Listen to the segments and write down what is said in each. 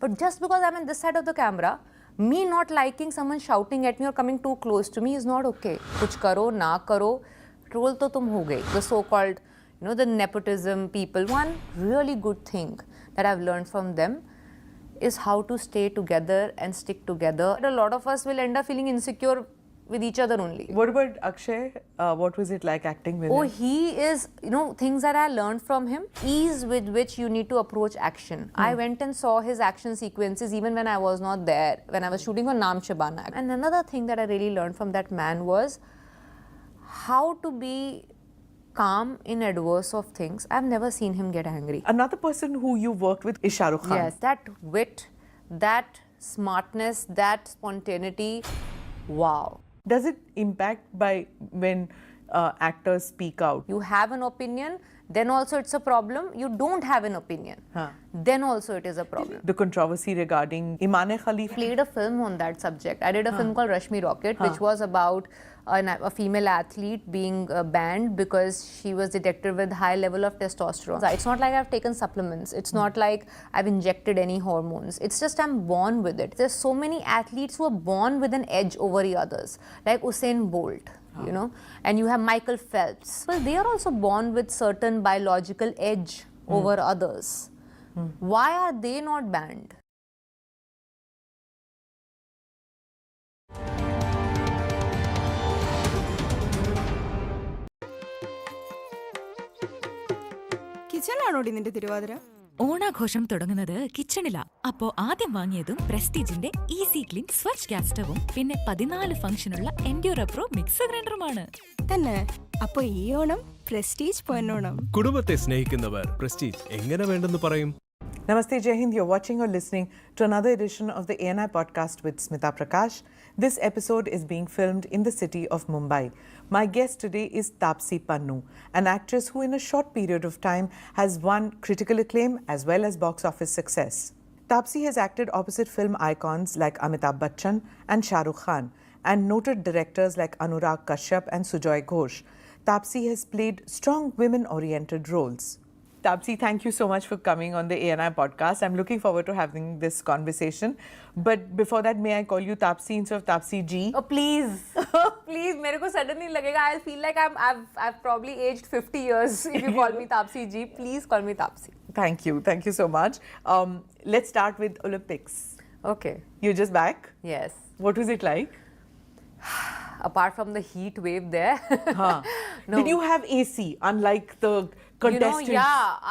But just because I'm on this side of the camera, me not liking someone shouting at me or coming too close to me is not okay. Kuch karo, na karo, troll to tum ho gayi. The so-called, the nepotism people. One really good thing that I've learned from them is how to stay together and stick together. A lot of us will end up feeling insecure with each other only. What about Akshay? What was it like acting with him? Oh, he is, things that I learned from him, ease with which you need to approach action. I went and saw his action sequences even when I was not there, when I was shooting for Naam Shabana. And another thing that I really learned from that man was how to be calm in adverse of things. I've never seen him get angry. Another person who you worked with is Shah Rukh Khan. Yes, that wit, that smartness, that spontaneity, wow. Does it impact by when actors speak out? You have an opinion, then also it's a problem. You don't have an opinion, then also it is a problem. The controversy regarding Iman Khalif. Played a film on that subject. I did a film called Rashmi Rocket, which was about a female athlete being banned because she was detected with high level of testosterone. It's not like I've taken supplements. It's not like I've injected any hormones. It's just I'm born with it. There's so many athletes who are born with an edge over the others, like 𝐒𝐮 Bolt. And you have Michael Phelps. Well, they are also born with certain biological edge over others. Why are they not banned? കിച്ചണിലാണോടി നിന്റെ തിരുവാതിര? ഓണാഘോഷം തുടങ്ങുന്നത് കിച്ചണിലാ. അപ്പോ ആദ്യം വാങ്ങിയതും പ്രസ്റ്റീജിന്റെ easy clean Swachh gas സ്റ്റവും പിന്നെ 14 ഫംഗ്ഷനുള്ള Endura pro mixer ഗ്രൈൻഡറുമാണ്. തന്നെ അപ്പോ ഈ Onam prestige പൊന്നോണം. കുടുംബത്തെ സ്നേഹിക്കുന്നവർ പ്രസ്റ്റീജ് എങ്ങനെ വേണ്ടെന്ന് പറയും? Namaste, Jai Hind. You're watching or listening to another edition of the ANI podcast with Smita Prakash. This episode is being filmed in the city of Mumbai. My guest today is Tapsee Pannu, an actress who in a short period of time has won critical acclaim as well as box office success. Tapsee has acted opposite film icons like Amitabh Bachchan and Shah Rukh Khan and noted directors like Anurag Kashyap and Sujoy Ghosh. Tapsee has played strong women-oriented roles. Tapsee, thank you so much for coming on the ANI podcast. I'm looking forward to having this conversation. But before that, may I call you Tapsee instead of Tapsee Ji? Oh, please. Please, मेरे को suddenly लगेगा, I'll feel like I've probably aged 50 years if you call me Tapsee Ji. Please call me Tapsee. Thank you. Thank you so much. Let's start with Olympics. Okay. You're just back? Yes. What was it like? Apart from the heat wave there. No. Did you have AC, unlike the contestants?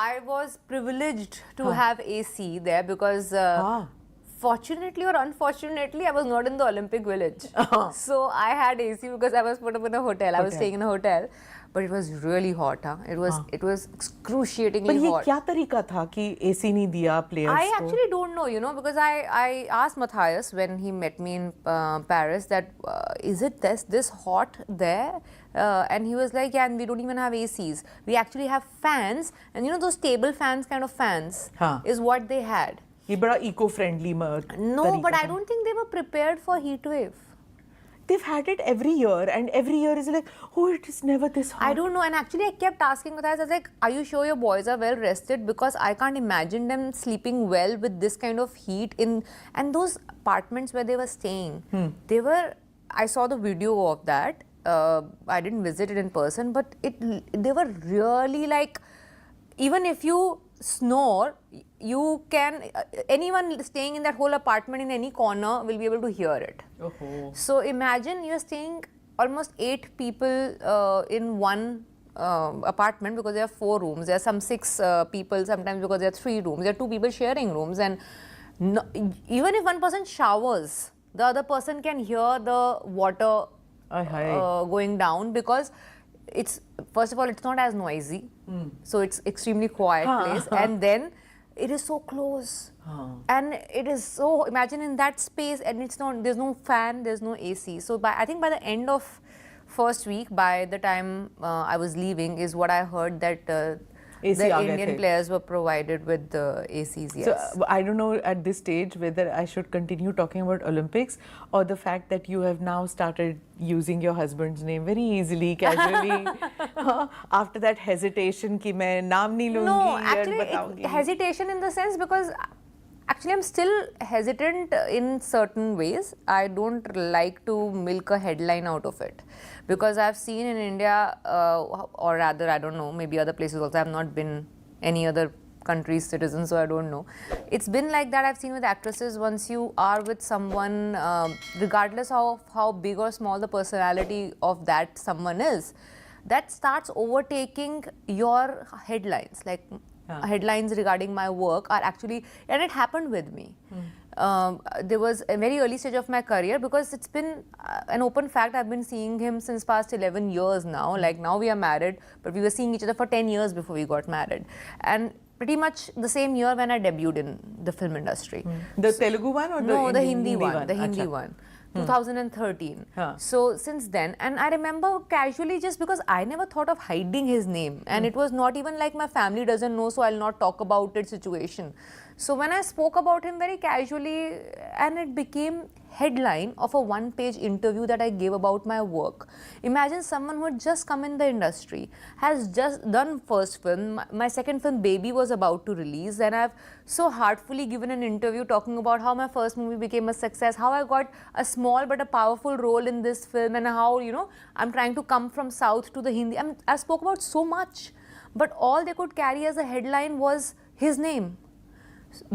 I was privileged to have AC there because fortunately or unfortunately, I was not in the Olympic Village. So I had AC because I was put up in a hotel. I was staying in a hotel. But it was really hot. It was excruciatingly hot. But क्या तरीका था कि AC नहीं दिया players I actually don't know, because I asked Matthias when he met me in Paris that is it this hot there? And he was like, yeah, and we don't even have ACs. We actually have fans, and those table fans kind of fans is what they had. ये बड़ा eco-friendly No, but I don't think they were prepared for heat wave. They've had it every year, and every year is like, oh, it is never this hot. I don't know, and actually I kept asking Matthias, I was like, are you sure your boys are well rested? Because I can't imagine them sleeping well with this kind of heat and those apartments where they were staying. I saw the video of that. I didn't visit it in person, but they were really like, even if you snore, you can, anyone staying in that whole apartment in any corner will be able to hear it. So imagine you're staying almost 8 people in one apartment because there are 4 rooms. There are some 6 people sometimes because there are 3 rooms. There are 2 people sharing rooms, and even if one person showers, the other person can hear the water going down because it's, first of all, it's not as noisy, so it's extremely quiet place, and then it is so close, and it is so, imagine in that space, and it's not, there's no fan, there's no AC. So I think by the end of first week, by the time I was leaving, is what I heard that the Indian players were provided with the ACs. Yes. So I don't know at this stage whether I should continue talking about Olympics or the fact that you have now started using your husband's name very easily, casually. After that hesitation कि मैं नाम नहीं लूँगी. No, actually hesitation in the sense because Actually, I'm still hesitant in certain ways. I don't like to milk a headline out of it, because I've seen in India, or rather, I don't know, maybe other places also. I've not been any other country's citizen, so I don't know. It's been like that. I've seen with actresses, once you are with someone, regardless of how big or small the personality of that someone is, that starts overtaking your headlines. Like, headlines regarding my work are actually, and it happened with me. There was a very early stage of my career, because it's been an open fact, I've been seeing him since past 11 years now. Like, now we are married, but we were seeing each other for 10 years before we got married. And pretty much the same year when I debuted in the film industry. The Telugu one or the Hindi one? one? The Hindi one. 2013. So since then, and I remember casually, just because I never thought of hiding his name, and it was not even like my family doesn't know, so I'll not talk about it situation. So when I spoke about him very casually, and it became headline of a one-page interview that I gave about my work. Imagine someone who had just come in the industry, has just done first film, my second film Baby was about to release, and I've so heartfully given an interview talking about how my first movie became a success, how I got a small but a powerful role in this film, and how, you know, I'm trying to come from South to the Hindi. I spoke about so much, but all they could carry as a headline was his name.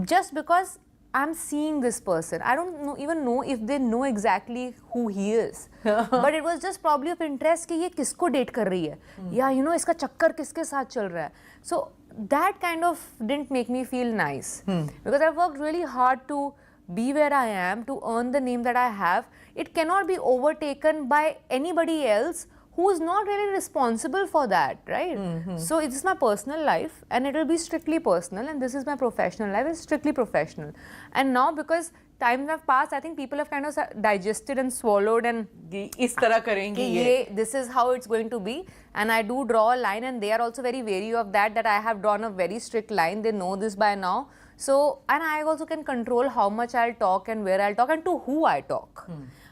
Just because I'm seeing this person. I don't even know if they know exactly who he is. But it was just probably of interest कि ये किसको date कर रही है, या you know इसका चक्कर किसके साथ चल रहा है. So that kind of didn't make me feel nice, because I've worked really hard to be where I am, to earn the name that I have. It cannot be overtaken by anybody else who is not really responsible for that, right? So it's my personal life, and it will be strictly personal, and this is my professional life, it's strictly professional. And now, because times have passed, I think people have kind of digested and swallowed, and इस तरह करेंगी ये. This is how it's going to be. And I do draw a line, and they are also very wary of that I have drawn a very strict line. They know this by now. So, and I also can control how much I'll talk and where I'll talk and to who I talk.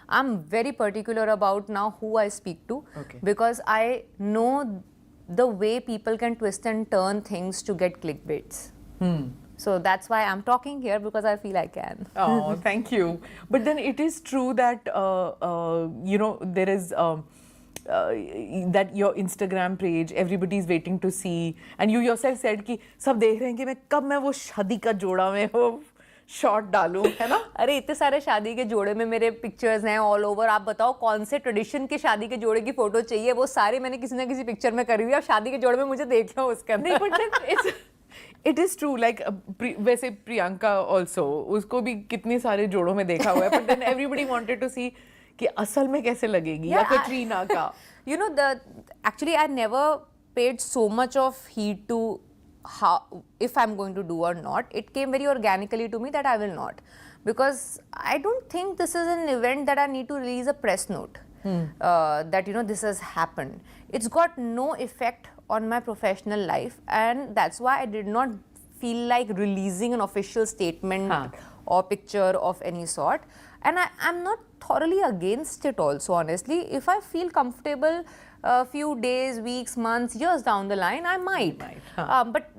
I'm very particular about now who I speak to, because I know the way people can twist and turn things to get clickbaits. So that's why I'm talking here, because I feel I can. Oh, thank you. But then it is true that, you know, there is that your Instagram page, everybody's waiting to see, and you yourself said कि सब देख रहे हैं कि मैं वो शादी का जोड़ा में वो शॉट डालूं, है ना? अरे इतने सारे शादी के जोड़े में मेरे पिक्चर्स हैं ऑल ओवर. आप बताओ कौन से ट्रेडिशन के शादी के जोड़े की फोटो चाहिए, वो सारे मैंने किसी ना किसी पिक्चर में करी हुई है. अब शादी के जोड़े में मुझे देख लो उसके अंदर. नहीं, but it is true. Like वैसे प्रियंका also, उसको भी कितने सारे जोड़ों में देखा हुआ है. But then everybody wanted to see कि असल में कैसे लगेगी, या कटरीना का. You know, actually I never paid so much of heed to how, if I'm going to do or not. It came very organically to me that I will not, because I don't think this is an event that I need to release a press note that, you know, this has happened. It's got no effect on my professional life, and that's why I did not feel like releasing an official statement or picture of any sort. And I'm not thoroughly against it also, honestly. If I feel comfortable a few days, weeks, months, years down the line, I might. But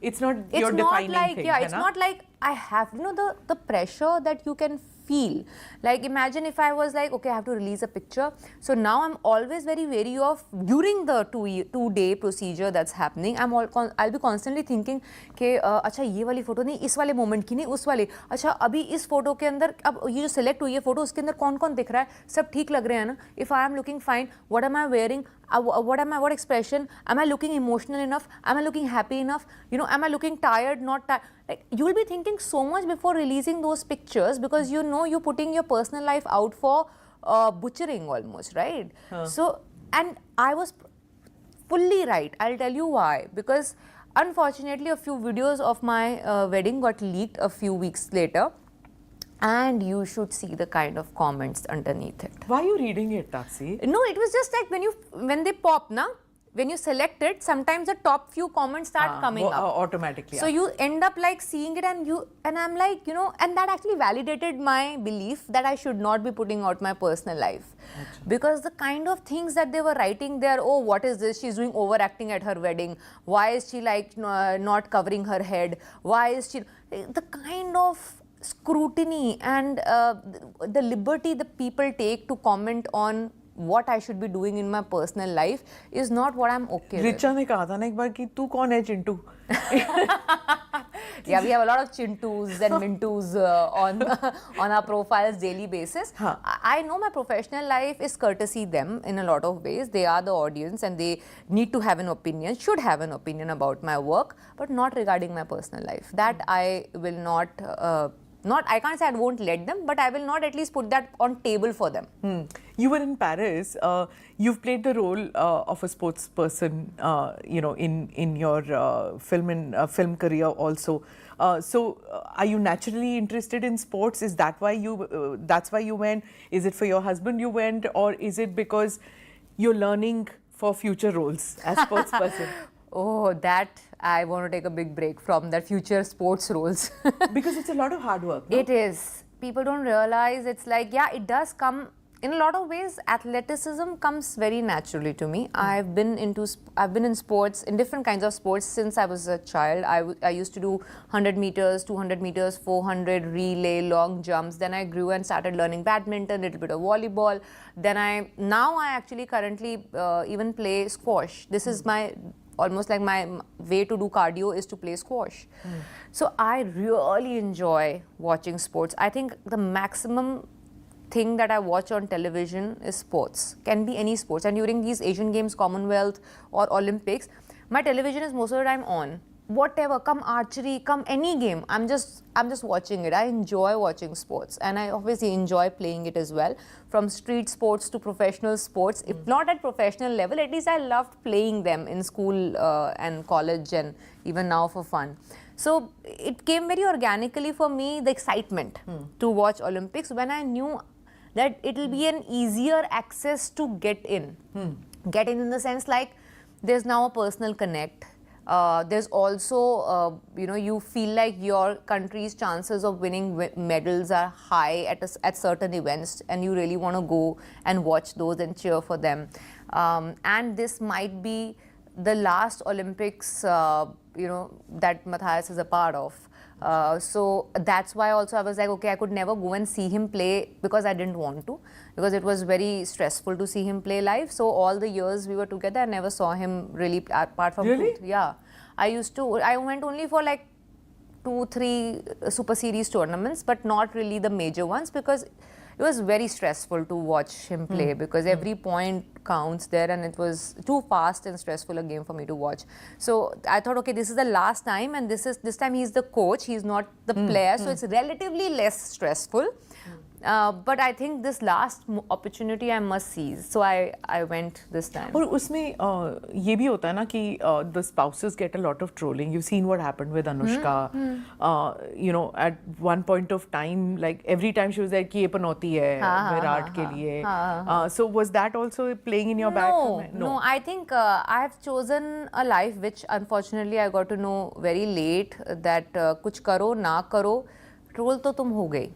it's not your defining thing. Yeah, it's not like I have, you know, the pressure that you can feel. Like, imagine if I was like, okay, I have to release a picture. So now I'm always very wary of, during the two-day procedure that's happening, I'll be constantly thinking कि अच्छा ये वाली photo नहीं, इस वाले moment की नहीं, उस वाले, अच्छा अभी इस फोटो के अंदर, अब ये जो सिलेक्ट हुई है फोटो, उसके अंदर कौन कौन दिख रहा है, सब ठीक लग रहे हैं ना? If I am looking fine, what am I wearing? What expression? Am I looking emotional enough? Am I looking happy enough? You know, am I looking tired, not tired? Like, you will be thinking so much before releasing those pictures, because you know you're putting your personal life out for butchering almost, right? So, and I was fully right. I'll tell you why. Because unfortunately, a few videos of my wedding got leaked a few weeks later. And you should see the kind of comments underneath it. Why are you reading it, Tapsee? No, it was just like when they pop, na? when you select it, sometimes the top few comments start coming up automatically. So you end up like seeing it, and I'm like, you know, and that actually validated my belief that I should not be putting out my personal life. Because the kind of things that they were writing there, oh, what is this? She's doing overacting at her wedding. Why is she like not covering her head? Why is she... The kind of scrutiny and the liberty the people take to comment on what I should be doing in my personal life is not what I'm okay with. Richa ने कहा था ना एक बार कि तू कौन है Chintu? Yeah, we have a lot of Chintus and Mintus on our profiles daily basis. I know my professional life is courtesy them in a lot of ways. They are the audience and they need to have an opinion, should have an opinion about my work, but not regarding my personal life. That I will not, I can't say I won't let them, but I will not at least put that on table for them. You were in Paris. You've played the role of a sports person, you know, in your film career also. So, are you naturally interested in sports? Is that why you? That's why you went? Is it for your husband you went, or is it because you're learning for future roles as sports person? Oh, that I want to take a big break from that future sports roles. Because it's a lot of hard work. No? It is. People don't realize it's like, yeah, it does come. In a lot of ways, athleticism comes very naturally to me. I've been in sports, in different kinds of sports since I was a child. I used to do 100 meters, 200 meters, 400, relay, long jumps. Then I grew and started learning badminton, a little bit of volleyball. Now I actually currently even play squash. This is almost like my way to do cardio is to play squash. So I really enjoy watching sports. I think the maximum thing that I watch on television is sports. Can be any sports. And during these Asian Games, Commonwealth or Olympics, my television is most of the time on. Whatever, come archery, come any game, I'm just watching it. I enjoy watching sports and I obviously enjoy playing it as well. From street sports to professional sports, if not at professional level, at least I loved playing them in school and college and even now for fun. So it came very organically for me, the excitement to watch Olympics when I knew that it will be an easier access to get in. Get in the sense like there's now a personal connect. There's also, you know, you feel like your country's chances of winning medals are high at certain events and you really want to go and watch those and cheer for them. And this might be the last Olympics, you know, that Matthias is a part of. So that's why also I was like, okay, I could never go and see him play because I didn't want to, because it was very stressful to see him play live. So all the years we were together, I never saw him really apart from Really? Yeah. I went only for like 2-3 Super Series tournaments, but not really the major ones because it was very stressful to watch him play because every point counts there and it was too fast and stressful a game for me to watch. So I thought, okay, this is the last time and this time he's the coach, he's not the player, so it's relatively less stressful. But I think this last opportunity I must seize. So I went this time. और उसमें ये भी होता है ना कि the spouses get a lot of trolling. You've seen what happened with Anushka. You know, at one point of time, like every time she was like कि ये पनौती है विराट के लिए. So was that also playing in your back? No. I think I have chosen a life which unfortunately I got to know very late that कुछ करो ना करो troll तो तुम हो गई.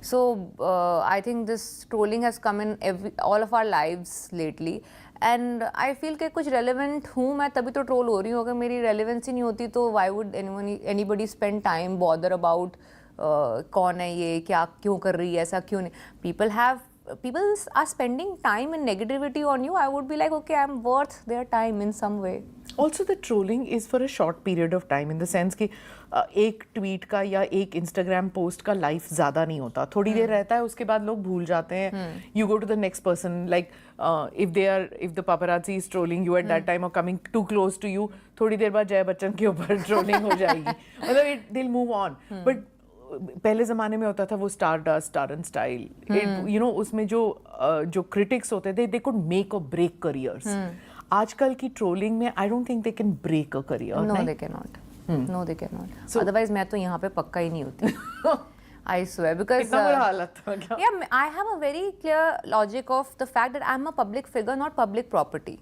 So I think this trolling has come in all of our lives lately, and I feel कि कुछ relevant हूँ मैं तभी तो troll हो रही हूँ. अगर मेरी relevance ही नहीं होती तो why would anybody spend time bother about कौन है ये, क्या क्यों कर रही है, ऐसा क्यों नहीं. People are spending time and negativity on you. I would be like, okay, I'm worth their time in some way. Also, the trolling is for a short period of time in the sense कि एक tweet का या एक Instagram post का life ज़्यादा नहीं होता. थोड़ी देर रहता है उसके बाद लोग भूल जाते हैं. You go to the next person. Like if the paparazzi is trolling you at that time or coming too close to you, थोड़ी देर बाद जया बच्चन के ऊपर trolling हो जाएगी. मतलब they'll move on. But पहले ज़माने में होता था वो star and style. You know उसमें जो critics होते थे, they could make or break careers. आजकल की ट्रोलिंग में I don't think they can break a career. No, they cannot. No, they cannot. So, otherwise मैं तो यहाँ पे पक्का ही नहीं होती. I swear, because इतना बुरा हालत था क्या? Yeah, I have a very clear logic of the fact that I'm a public figure, not public property.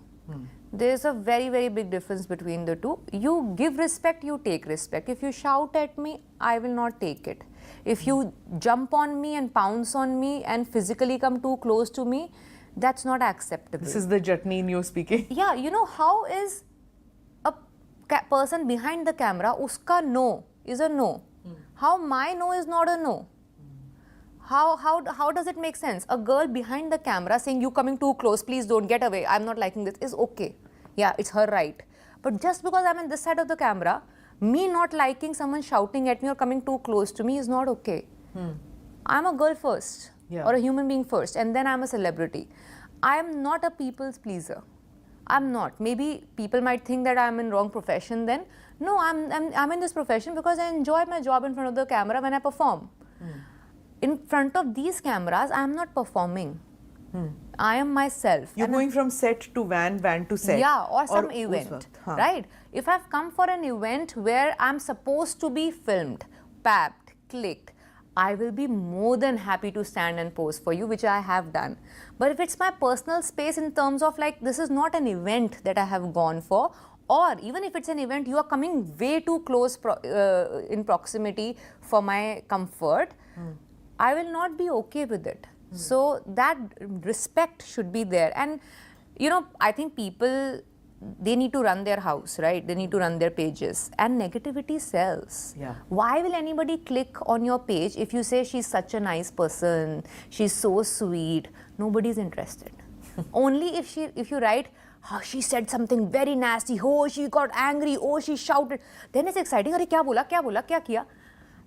There's a very, very big difference between the two. You give respect, you take respect. If you shout at me, I will not take it. If you jump on me and pounce on me and physically come too close to me, that's not acceptable. This is the Jatni in you speaking. Yeah, you know, how is a person behind the camera, uska no is a no. How my no is not a no? How does it make sense? A girl behind the camera saying, you coming too close, please don't, get away, I'm not liking this, is okay. Yeah, it's her right. But just because I'm on this side of the camera, me not liking someone shouting at me or coming too close to me is not okay. I'm a girl first, or a human being first, and then I'm a celebrity. I'm not a people's pleaser. I'm not. Maybe people might think that I'm in wrong profession then. No, I'm in this profession because I enjoy my job in front of the camera when I perform. In front of these cameras, I am not performing. I am myself. You're going from set to van to set. Yeah, or some event, right? If I've come for an event where I'm supposed to be filmed, papped, clicked, I will be more than happy to stand and pose for you, which I have done. But if it's my personal space in terms of like, this is not an event that I have gone for, or even if it's an event, you are coming way too close in proximity for my comfort, I will not be okay with it. So that respect should be there. And, you know, I think people, they need to run their house, right? They need to run their pages. And negativity sells. Yeah. Why will anybody click on your page if you say she's such a nice person, she's so sweet? Nobody's interested. Only if you write, oh, she said something very nasty, oh, she got angry, oh, she shouted. Then it's exciting. Arey, kya bola, kya kiya?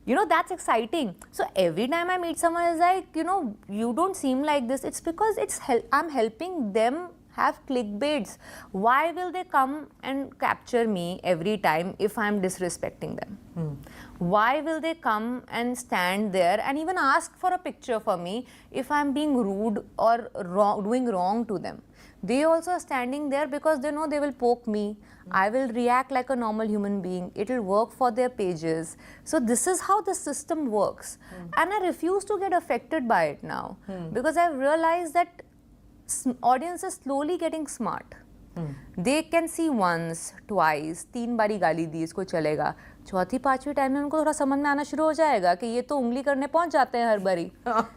You know, that's exciting. So every time I meet someone, it's like, you know, you don't seem like this. It's because I'm helping them have clickbaits. Why will they come and capture me every time if I'm disrespecting them? Why will they come and stand there and even ask for a picture for me if I'm being rude or doing wrong to them? They also are standing there because they know they will poke me. I will react like a normal human being. It will work for their pages. So this is how the system works. And I refuse to get affected by it now because I've realized that audience is slowly getting smart. They can see once, twice, 3 बारी गाली दी, इसको चलेगा. चौथी पांचवी time में उनको थोड़ा समझ में आना शुरू हो जाएगा कि ये तो उंगली करने पहुंच जाते हैं हर बारी.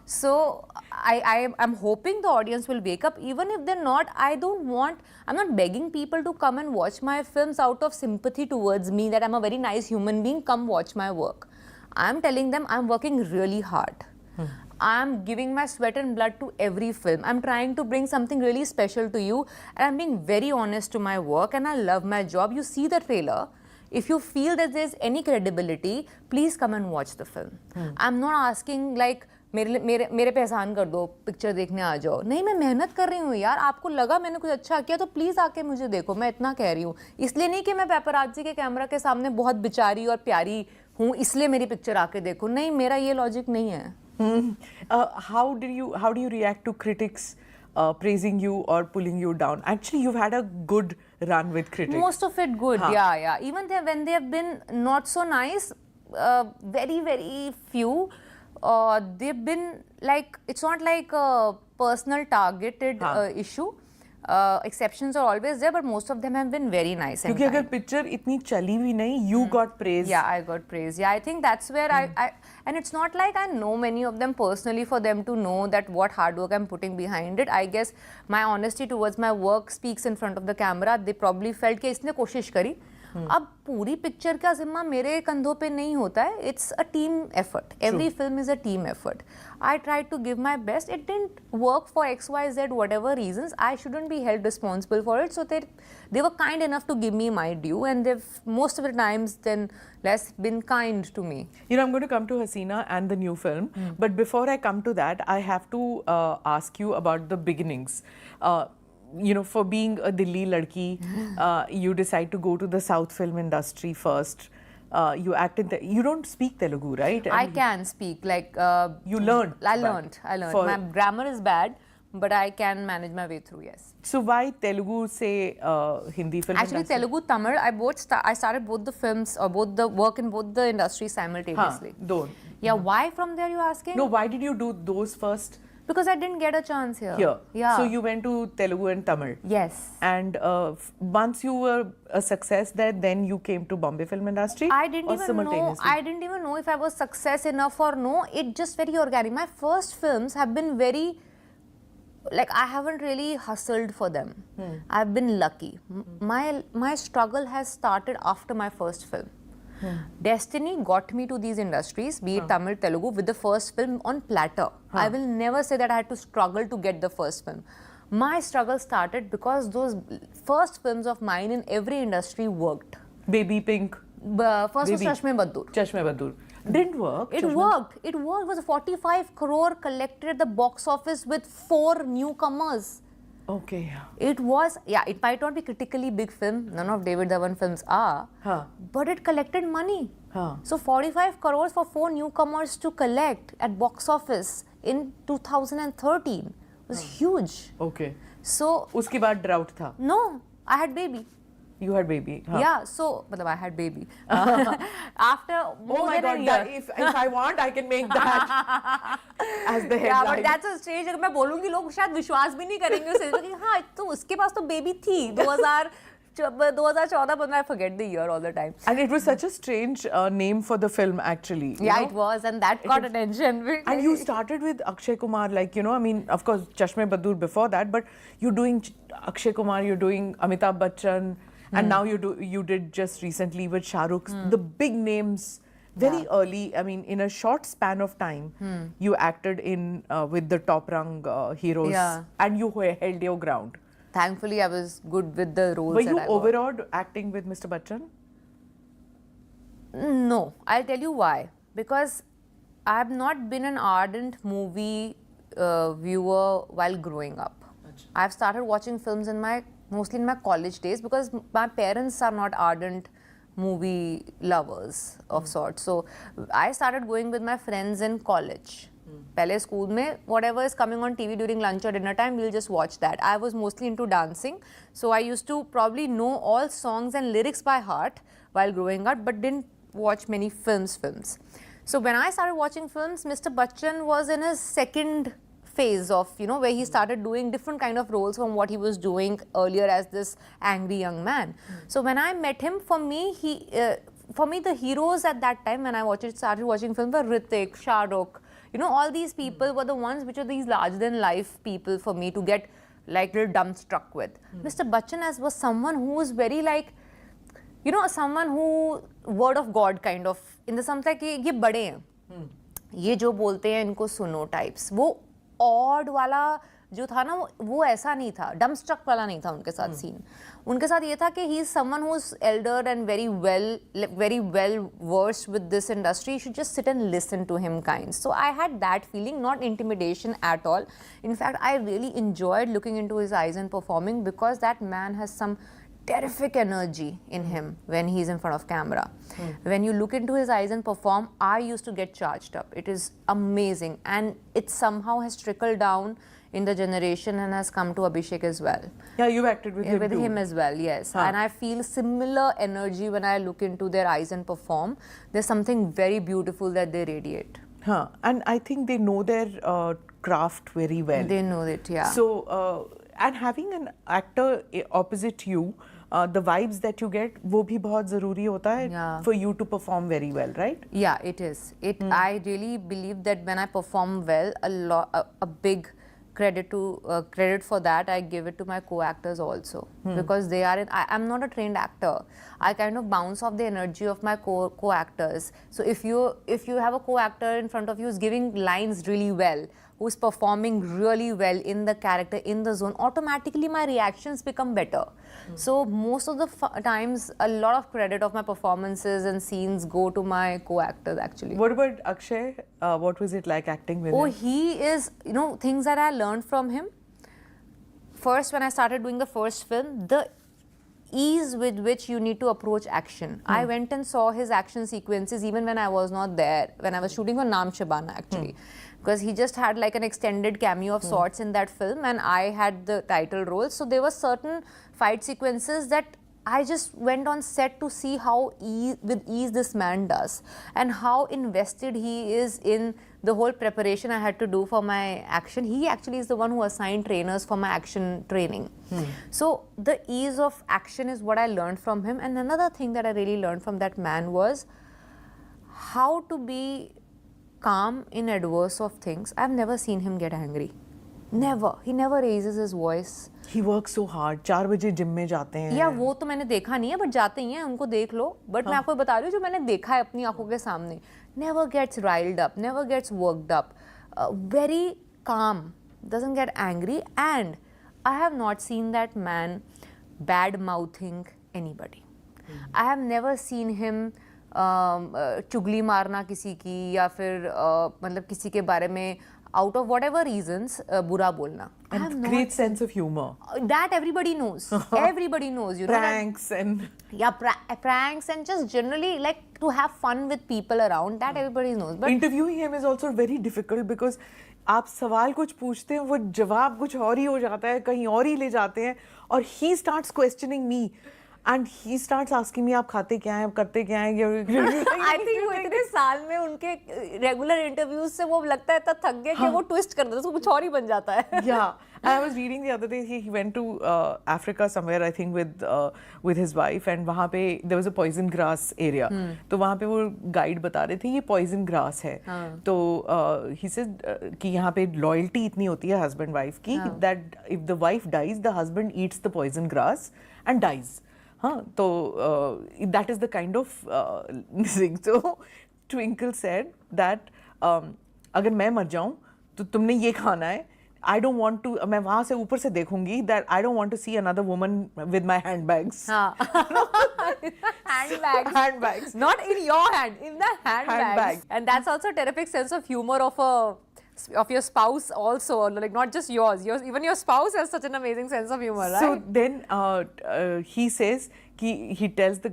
So I'm hoping the audience will wake up. Even if they're not, I'm not begging people to come and watch my films out of sympathy towards me, that I'm a very nice human being, come watch my work. I'm telling them I'm working really hard. I'm giving my sweat and blood to every film. I'm trying to bring something really special to you, and I'm being very honest to my work, and I love my job. You see the trailer. If you feel that there's any credibility, please come and watch the film. I'm not asking like, मेरे पे एहसान कर दो, picture देखने आ जाओ. नहीं, मैं मेहनत कर रही हूँ यार. आपको लगा मैंने कुछ अच्छा किया तो प्लीज़ आके मुझे देखो. मैं इतना कह रही हूँ. इसलिए नहीं कि मैं पेपराज़ी के कैमरा के सामने बहुत बेचारी और प्यारी हूँ, इसलिए मेरी पिक्चर आके देखो. नहीं, मेरा ये लॉजिक नहीं है. How do you react to critics praising you or pulling you down? Actually, you've had a good run with critics. Most of it good, yeah. Even when they have been not so nice, very, very few, they've been like, it's not like a personal targeted issue. Exceptions are always there, but most of them have been very nice. Because if the picture itni chali bhi nahi, you got praise. Yeah, I got praise. Yeah, I think that's where and it's not like I know many of them personally for them to know that what hard work I'm putting behind it. I guess my honesty towards my work speaks in front of the camera. They probably felt कि इसने कोशिश करी. अब पूरी picture का जिम्मा मेरे कंधों पे नहीं होता है. It's a team effort. Every film is a team effort. I tried to give my best. It didn't work for X, Y, Z, whatever reasons. I shouldn't be held responsible for it. So they were kind enough to give me my due, and they've most of the times then less been kind to me. You know, I'm going to come to 𝐒𝐮𝐻 and the new film. But before I come to that, I have to ask you about the beginnings. You know, for being a Delhi ladki, you decide to go to the South film industry first. You act in you don't speak Telugu, right? I can speak, like... you learned? I learned. My grammar is bad, but I can manage my way through, yes. So why Telugu say Hindi film Actually, industry? Telugu, Tamil, I started both the films, or both the work in both the industries simultaneously. Don't. Yeah, why from there you're asking? No, why did you do those first? Because I didn't get a chance here. Here. Yeah. So you went to Telugu and Tamil. Yes. And once you were a success there, then you came to Bombay film industry? I didn't or even know. simultaneously? I didn't even know if I was success enough or no. It just very organic. My first films have been very, like, I haven't really hustled for them. I've been lucky. My struggle has started after my first film. Destiny got me to these industries, be it Tamil, Telugu, with the first film on platter. I will never say that I had to struggle to get the first film. My struggle started because those first films of mine in every industry worked. Baby Pink. First was Chashme Baddur. Chashme Baddur. Didn't work. It worked. It worked. It was a 45 crore collected at the box office with 4 newcomers. Okay. It was, yeah, it might not be critically big film. None of David Dhawan films are. But it collected money. So 45 crores for 4 newcomers to collect at box office in 2013 was huge. Okay. So, Uski baad drought tha. no, I had baby. You had baby. Yeah, so, I had baby. After more Oh my than God, a year. that, if I want, I can make that as the headline. Yeah, but that's a strange. अगर मैं बोलूँगी लोग शायद विश्वास भी नहीं करेंगे उसे कि हाँ तो उसके पास तो बेबी थी 2014-15 I forget the year all the time. And it was such a strange name for the film actually. Yeah, it was, and that got attention. And you started with Akshay Kumar, like, you know, I mean, of course, Chashme Baddur before that, but you're doing Akshay Kumar, you're doing Amitabh Bachchan, and now you did just recently with Shah Rukh, the big names. Very early, I mean, in a short span of time, you acted in with the top rung heroes, and you held your ground. Thankfully, I was good with the roles. Were you overawed acting with Mr. Bachchan? No, I'll tell you why. Because I have not been an ardent movie viewer while growing up. I've started watching films mostly in my college days because my parents are not ardent movie lovers of sorts. So I started going with my friends in college. Pehle school mein, whatever is coming on TV during lunch or dinner time, we'll just watch that. I was mostly into dancing, so I used to probably know all songs and lyrics by heart while growing up, but didn't watch many films. So when I started watching films, Mr. Bachchan was in his second phase of, you know, where he started doing different kind of roles from what he was doing earlier as this angry young man. So when I met him, for me, the heroes at that time when I started watching film were Hrithik, Shah Rukh. You know, all these people were the ones which are these larger-than-life people for me to get like little dumbstruck with. Mr. Bachchan was someone who was very like, you know, someone who word of God kind of, in the sense like ये बड़े हैं, ये जो बोलते हैं इनको सुनो types. वो odd वाला जो था ना वो ऐसा नहीं था, dumbstruck वाला नहीं था उनके साथ scene. उनके साथ ये था कि he is someone who is elder and very well versed with this industry. You should just sit and listen to him kind. So I had that feeling, not intimidation at all. In fact, I really enjoyed looking into his eyes and performing because that man has some terrific energy in him when he's in front of camera. When you look into his eyes and perform, I used to get charged up. It is amazing, and it somehow has trickled down in the generation and has come to Abhishek as well. Yeah, you acted with him too. With him as well, yes. And I feel similar energy when I look into their eyes and perform. There's something very beautiful that they radiate. And I think they know their craft very well. They know it, yeah. So, and having an actor opposite you, the vibes that you get, वो भी बहुत ज़रूरी होता है for you to perform very well, right? Yeah, it is. I really believe that when I perform well, a big credit for that I give it to my co-actors also, because they are I'm not a trained actor. I kind of bounce off the energy of my co-actors. So if you have a co-actor in front of you who's giving lines really well, who's performing really well in the character, in the zone, automatically my reactions become better. So most of the times, a lot of credit of my performances and scenes go to my co-actors actually. What about Akshay? What was it like acting with him? Oh, he is, you know, things that I learned from him. First, when I started doing the first film, the ease with which you need to approach action. I went and saw his action sequences even when I was not there, when I was shooting on Naam Shabana actually. Because he just had like an extended cameo of sorts in that film and I had the title role. So there were certain fight sequences that I just went on set to see how with ease this man does and how invested he is in the whole preparation I had to do for my action. He actually is the one who assigned trainers for my action training. So the ease of action is what I learned from him. And another thing that I really learned from that man was how to be calm in adverse of things. I've never seen him get angry. Never. He never raises his voice. He works so hard. 4 बजे gym में जाते हैं. या वो तो मैंने देखा नहीं है, बट जाते ही हैं, उनको देख लो. बट मैं आपको बता रही हूँ जो मैंने देखा है अपनी आंखों के सामने. Never gets riled up, never gets worked up. Very calm, doesn't get angry, and I have not seen that man bad mouthing anybody. I have never seen him चुगली मारना किसी की या फिर मतलब किसी के बारे में out of whatever reasons बुरा बोलना. And great sense of humor. That everybody knows. Everybody knows, you know. Pranks and... Yeah, pranks and just generally like to have fun with people around. That everybody knows. But interviewing him is also very difficult because आप सवाल कुछ पूछते हैं, वो जवाब कुछ और ही हो जाता है, कहीं और ही ले जाते हैं, और he starts questioning me. And he starts asking me, आप खाते क्या हैं, आप करते क्या हैं? I think वो इतने साल में उनके regular interviews से वो लगता है इतना थक गया कि वो twist कर देता है, उसको कुछ और ही बन जाता है. Yeah, I was reading the other day. He went to Africa somewhere, I think, with his wife, and वहाँ पे there was a poison grass area. तो वहाँ पे वो guide बता रहे थे ये poison grass है. तो he said कि यहाँ पे loyalty इतनी होती है husband wife की that if the wife dies, the husband eats the poison grass and dies. हाँ, तो that is the kind of thing. So Twinkle said that अगर मैं मर जाऊँ तो तुमने ये खाना है. I don't want to. मैं वहाँ से ऊपर से देखूँगी that I don't want to see another woman with my handbags. हाँ. Handbags. Handbags. Not in your hand, in the handbags. And that's also a terrific sense of humor of your spouse also, like not just yours. Even your spouse has such an amazing sense of humor, right? So then he says he tells the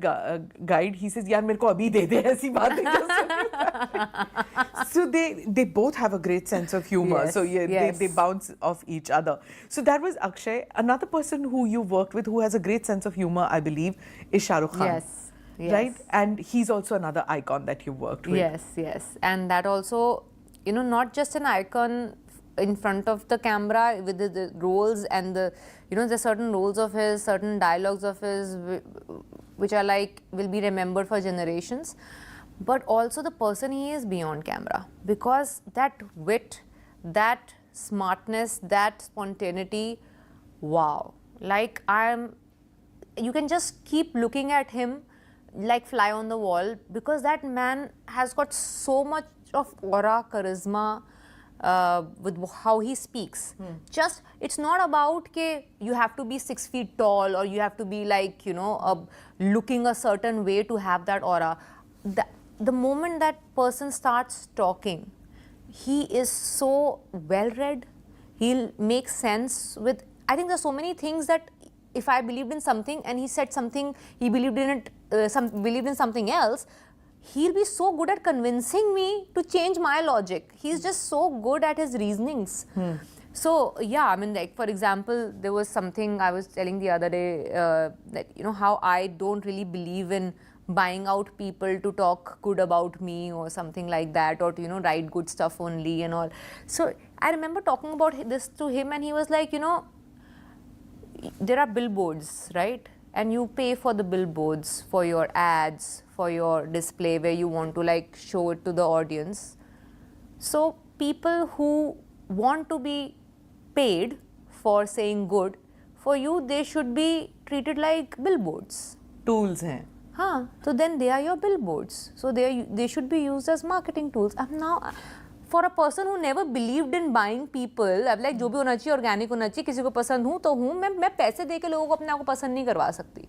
guide, he says, यार मेरे को अभी दे दे, ऐसी बात नहीं कर सकती. So they both have a great sense of humor. Yes, so they bounce off each other. So that was Akshay. Another person who you worked with who has a great sense of humor, I believe, is Shah Rukh Khan. Yes. Right? And he's also another icon that you worked with. Yes. And that also, you know, not just an icon in front of the camera with the roles and the, you know, the certain roles of his, certain dialogues of his, which are like, will be remembered for generations, but also the person he is beyond camera. Because that wit, that smartness, that spontaneity, wow. Like you can just keep looking at him like fly on the wall, because that man has got so much of aura, charisma with how he speaks. Just, it's not about ke you have to be 6 feet tall or you have to be like, you know, looking a certain way to have that aura. The moment that person starts talking, he is so well read. He'll make sense with, I think there's so many things that if I believed in something and he said something, he believed in it, believed in something else, he'll be so good at convincing me to change my logic. He's just so good at his reasonings. So yeah, I mean, like for example, there was something I was telling the other day that, you know, how I don't really believe in buying out people to talk good about me or something like that, or to, you know, write good stuff only and all. So I remember talking about this to him and he was like, you know, there are billboards, right? And you pay for the billboards, for your ads, for your display where you want to like show it to the audience. So people who want to be paid for saying good, for you they should be treated like billboards. Tools hain. Huh. So then they are your billboards. So they should be used as marketing tools. Now, for a person who never believed in buying people, अब like जो भी होना चाहिए organic होना चाहिए, किसी को पसंद हूँ तो हूँ, मैं पैसे दे के लोगों को अपने आप को पसंद नहीं करवा सकती.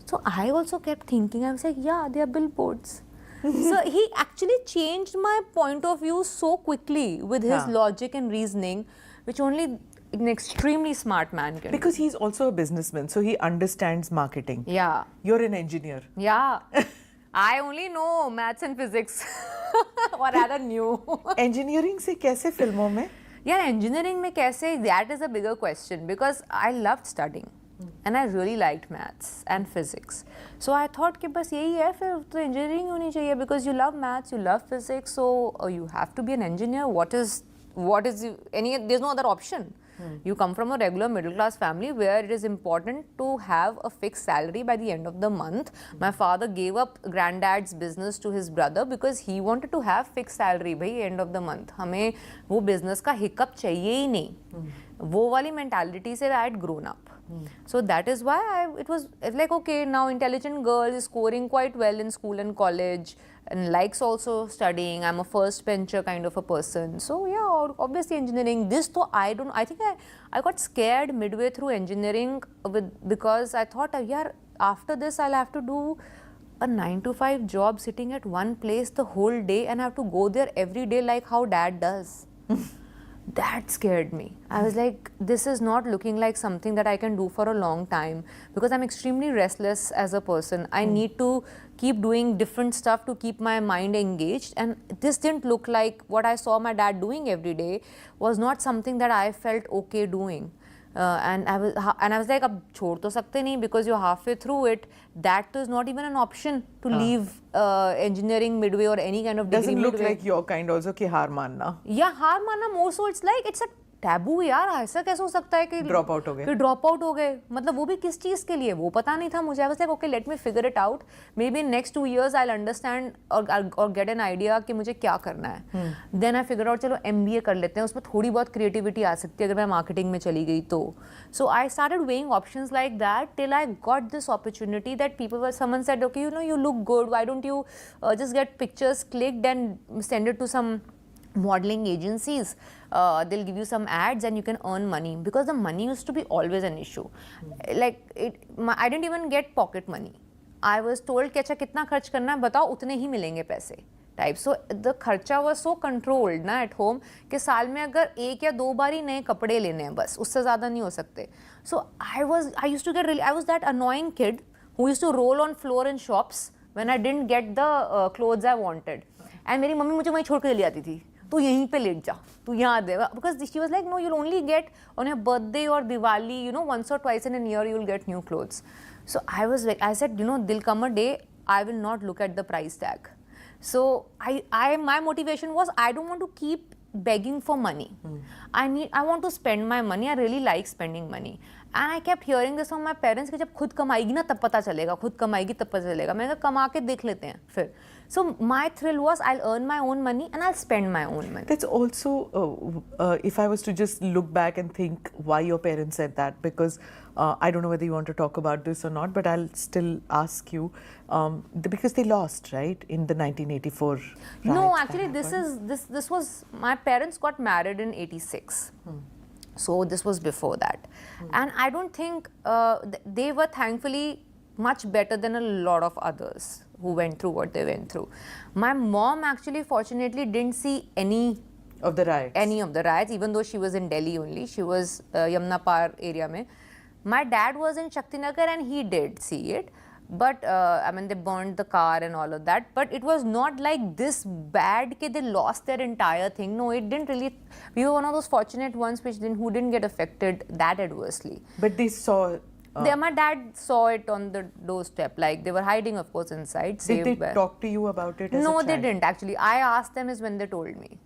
So I also kept thinking, I was like, yeah, they are billboards. So he actually changed my point of view so quickly with his logic and reasoning, which only an extremely smart man can. Because he's also a businessman, so he understands marketing. Yeah. You're an engineer. Yeah. I only know maths and physics. Or rather knew. Engineering से कैसे फिल्मों में? Yeah, engineering में कैसे? That is a bigger question because I loved studying. and I really liked maths and physics. So I thought कि बस यही है फिर तो engineering होनी चाहिए because you love maths, you love physics, so you have to be an engineer. There's no other option. You come from a regular middle class family where it is important to have a fixed salary by the end of the month. My father gave up granddad's business to his brother because he wanted to have fixed salary by end of the month. हमें वो business का hiccup चाहिए ही नहीं. वो वाली mentality से I had grown up. So that is why it was like, okay, now intelligent girl is scoring quite well in school and college and likes also studying. I'm a first bencher kind of a person. So yeah, obviously engineering. This though I think I got scared midway through engineering because I thought, yeah, after this I'll have to do a 9-to-5 job sitting at one place the whole day and I have to go there every day like how dad does. That scared me. I was like, this is not looking like something that I can do for a long time because I'm extremely restless as a person. I need to keep doing different stuff to keep my mind engaged, and this didn't look like what I saw my dad doing every day was not something that I felt okay doing. And I was like, अब छोड़ तो सकते नहीं because you're halfway through it. That is not even an option to leave engineering midway or any kind of degree Doesn't look midway. like your kind also कि हार मानना. या हार मानना more so it's like it's a taboo यार. ऐसा कैसे हो सकता है कि ड्रॉप आउट हो गए, कि ड्रॉप आउट हो गए. मतलब वो भी किस चीज़ के लिए वो पता नहीं था मुझे. I was like okay let me figure it out. May be in next 2 years I understand और गेट एन आइडिया कि मुझे क्या करना है. देन आई फिगर आउट चलो MBA कर लेते हैं, उसमें थोड़ी बहुत क्रिएटिविटी आ सकती है अगर मैं मार्केटिंग में चली गई तो. So I started weighing options like that till I got this opportunity that people were someone said okay you look good, why don't you just get pictures clicked and send it to some modeling agencies. They'll give you some ads and you can earn money because the money used to be always an issue. Like I didn't even get pocket money. I was told कि अच्छा कितना खर्च करना है बताओ उतने ही मिलेंगे पैसे टाइप. सो द खर्चा वॉज सो कंट्रोल्ड ना एट होम कि साल में अगर 1 या 2 बार ही नए कपड़े लेने हैं बस, उससे ज़्यादा नहीं हो सकते. सो I used to get really, I was that annoying kid who used to roll on floor in shops when I didn't get the clothes I wanted. And मेरी मम्मी मुझे वहीं छोड़ के ले आती थी, तू यहीं पे लेट जा, तू यहाँ देगा. Because she was like, no, you'll only get on your birthday or Diwali, once or twice in a year you'll get new clothes. So I was like, I said, there'll come a day I will not look at the price tag. So my motivation was I don't want to keep begging for money. I want to spend my money. I really like spending money. And I kept hearing this from my parents कि जब खुद कमाएगी ना तब पता चलेगा, खुद कमाएगी तब पता चलेगा. मैंने कहा कमा के देख लेते हैं फिर. So my thrill was I'll earn my own money and I'll spend my own money. That's also, if I was to just look back and think why your parents said that, because I don't know whether you want to talk about this or not, but I'll still ask you, because they lost, right, in the 1984 riots. No, actually this was, my parents got married in 86. So this was before that. And I don't think they were thankfully much better than a lot of others who went through what they went through. My mom actually fortunately didn't see any of the riots, even though she was in Delhi only. She was Yamuna Par area mein. My dad was in Shaktinagar and he did see it. But they burned the car and all of that. But it was not like this bad that they lost their entire thing. No, it didn't really. We were one of those fortunate ones who didn't get affected that adversely. But they saw. My dad saw it on the doorstep. Like they were hiding, of course, inside. Did they talk to you about it? No, they didn't actually. I asked them is when they told me.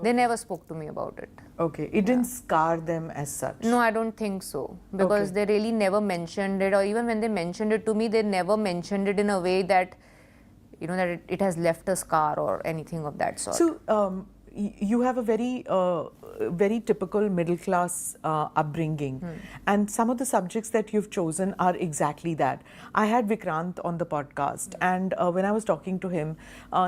They never spoke to me about it. Okay, it didn't scar them as such. No, I don't think so, because they really never mentioned it, or even when they mentioned it to me, they never mentioned it in a way that that it has left a scar or anything of that sort. So you have a very typical middle class upbringing, and some of the subjects that you've chosen are exactly that. I had Vikrant on the podcast, and when I was talking to him,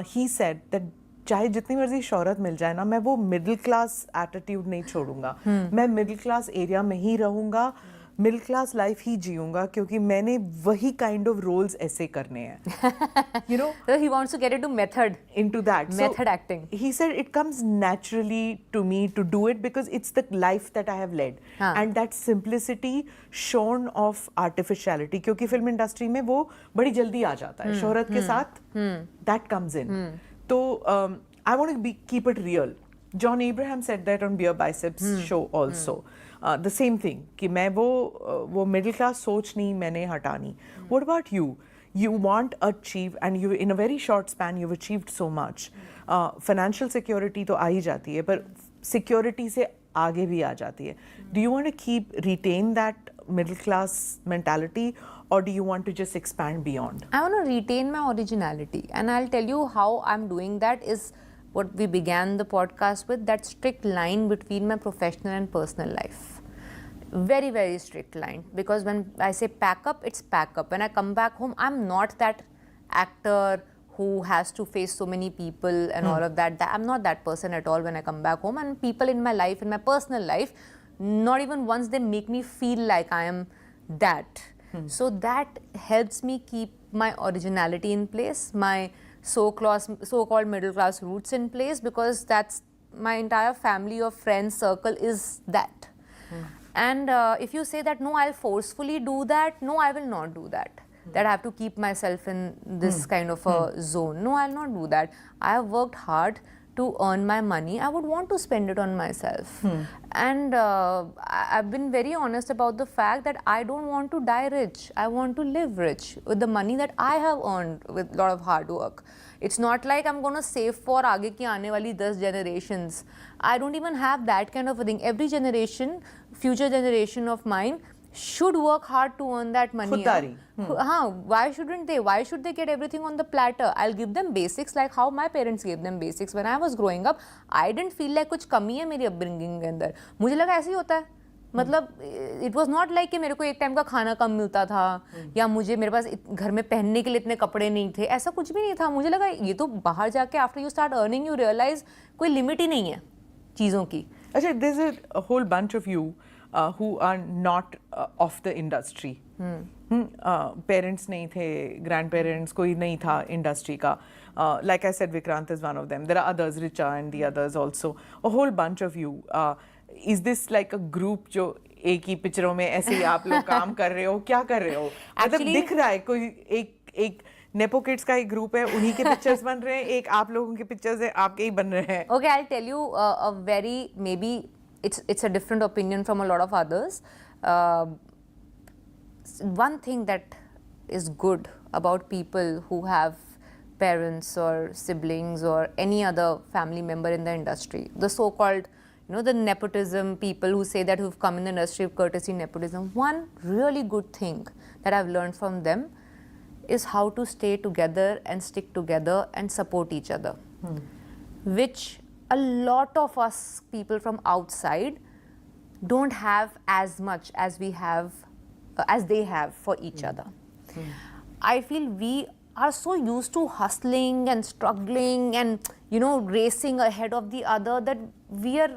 he said that चाहे जितनी मर्जी शोहरत मिल जाए ना, मैं वो middle class attitude नहीं छोड़ूंगा. मैं मिडिल क्लास एरिया में ही रहूंगा, मिडिल क्लास लाइफ ही जीऊंगा, क्योंकि मैंने वही काइंड ऑफ रोल्स ऐसे करने हैं. So he wants to get into that. Method acting. He said it comes naturally to me to do it because it's the life that I have led. And that simplicity shorn of artificiality, क्योंकि film industry में वो बड़ी जल्दी आ जाता है शोहरत के साथ. That comes in. So I want to keep it real. John Abraham said that on Beer Biceps show also. the same thing कि मैं वो middle class सोच नहीं मैंने हटानी. What about you? You want to achieve, and you in a very short span you've achieved so much. Financial security तो आ ही जाती है, पर security से आगे भी आ जाती है. Do you want to retain that middle class mentality, or do you want to just expand beyond? I want to retain my originality, and I'll tell you how I'm doing that is what we began the podcast with, that strict line between my professional and personal life. Very, very strict line, because when I say pack up, it's pack up. When I come back home, I'm not that actor who has to face so many people and all of that. I'm not that person at all when I come back home. And people in my life, in my personal life, not even once they make me feel like I am that. So that helps me keep my originality in place, my so-called middle class roots in place, because that's my entire family of friends circle is that. And if you say that, no, I'll forcefully do that, no, I will not do that. That I have to keep myself in this kind of a zone. No, I'll not do that. I have worked hard to earn my money. I would want to spend it on myself. And I've been very honest about the fact that I don't want to die rich. I want to live rich with the money that I have earned with a lot of hard work. It's not like I'm going to save for आगे की आने वाली 10 generations. I don't even have that kind of a thing. Every generation, future generation of mine, should work hard to earn that money. Why shouldn't they? Why should they get everything on the platter? I'll give them basics like how my parents gave them basics. When I was growing up, I didn't feel like कुछ कमी है मेरी upbringing के अंदर. मुझे लगा ऐसे ही होता है. मतलब it was not like कि मेरे को एक टाइम का खाना कम मिलता था या मुझे मेरे पास घर में पहनने के लिए इतने कपड़े नहीं थे. ऐसा कुछ भी नहीं था. मुझे लगा ये तो बाहर जाके after you start earning you realize कोई limit ही नहीं है चीज़ों की. अच्छा, there's a whole bunch of you who are not of the industry. Parents नहीं थे, grandparents कोई नहीं था industry का. Like I said, Vikrant is one of them. There are others, Richa and the others also. A whole bunch of you. Is this like a group जो एक ही पिक्चरों में ऐसे ही आप लोग काम कर रहे हो? क्या कर रहे हो? मतलब दिख रहा है कोई एक नेपो किड्स का एक ग्रुप है, उन्हीं के पिक्चर्स बन रहे हैं, एक आप लोगों के पिक्चर्स हैं, आपके ही बन रहे हैं. Okay, I'll tell you a very, maybe it's a different opinion from a lot of others. One thing that is good about people who have parents or siblings or any other family member in the industry, the so-called, the nepotism people who say that who've come in the industry of courtesy nepotism, one really good thing that I've learned from them is how to stay together and stick together and support each other, which a lot of us people from outside don't have as much as we have, as they have for each other. I feel we are so used to hustling and struggling and racing ahead of the other that we are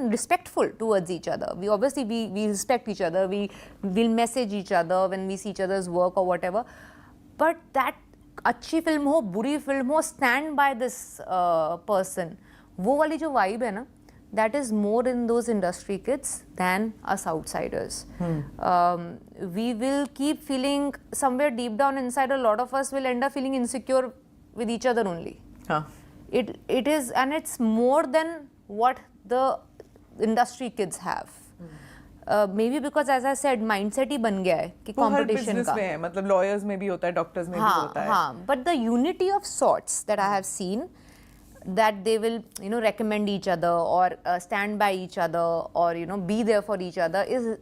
respectful towards each other. We obviously we respect each other. We will message each other when we see each other's work or whatever. But that अच्छी film हो, बुरी film हो, stand by this person. वो वाली जो vibe है ना, that is more in those industry kids than us outsiders. We will keep feeling somewhere deep down inside, a lot of us will end up feeling insecure with each other only. It is, and it's more than what the industry kids have. Maybe because as I said, mindset ही बन गया है कि competition का. में है, मतलब lawyers में भी होता है, doctors में भी होता है. But the unity of sorts that I have seen, that they will recommend each other or stand by each other or be there for each other, is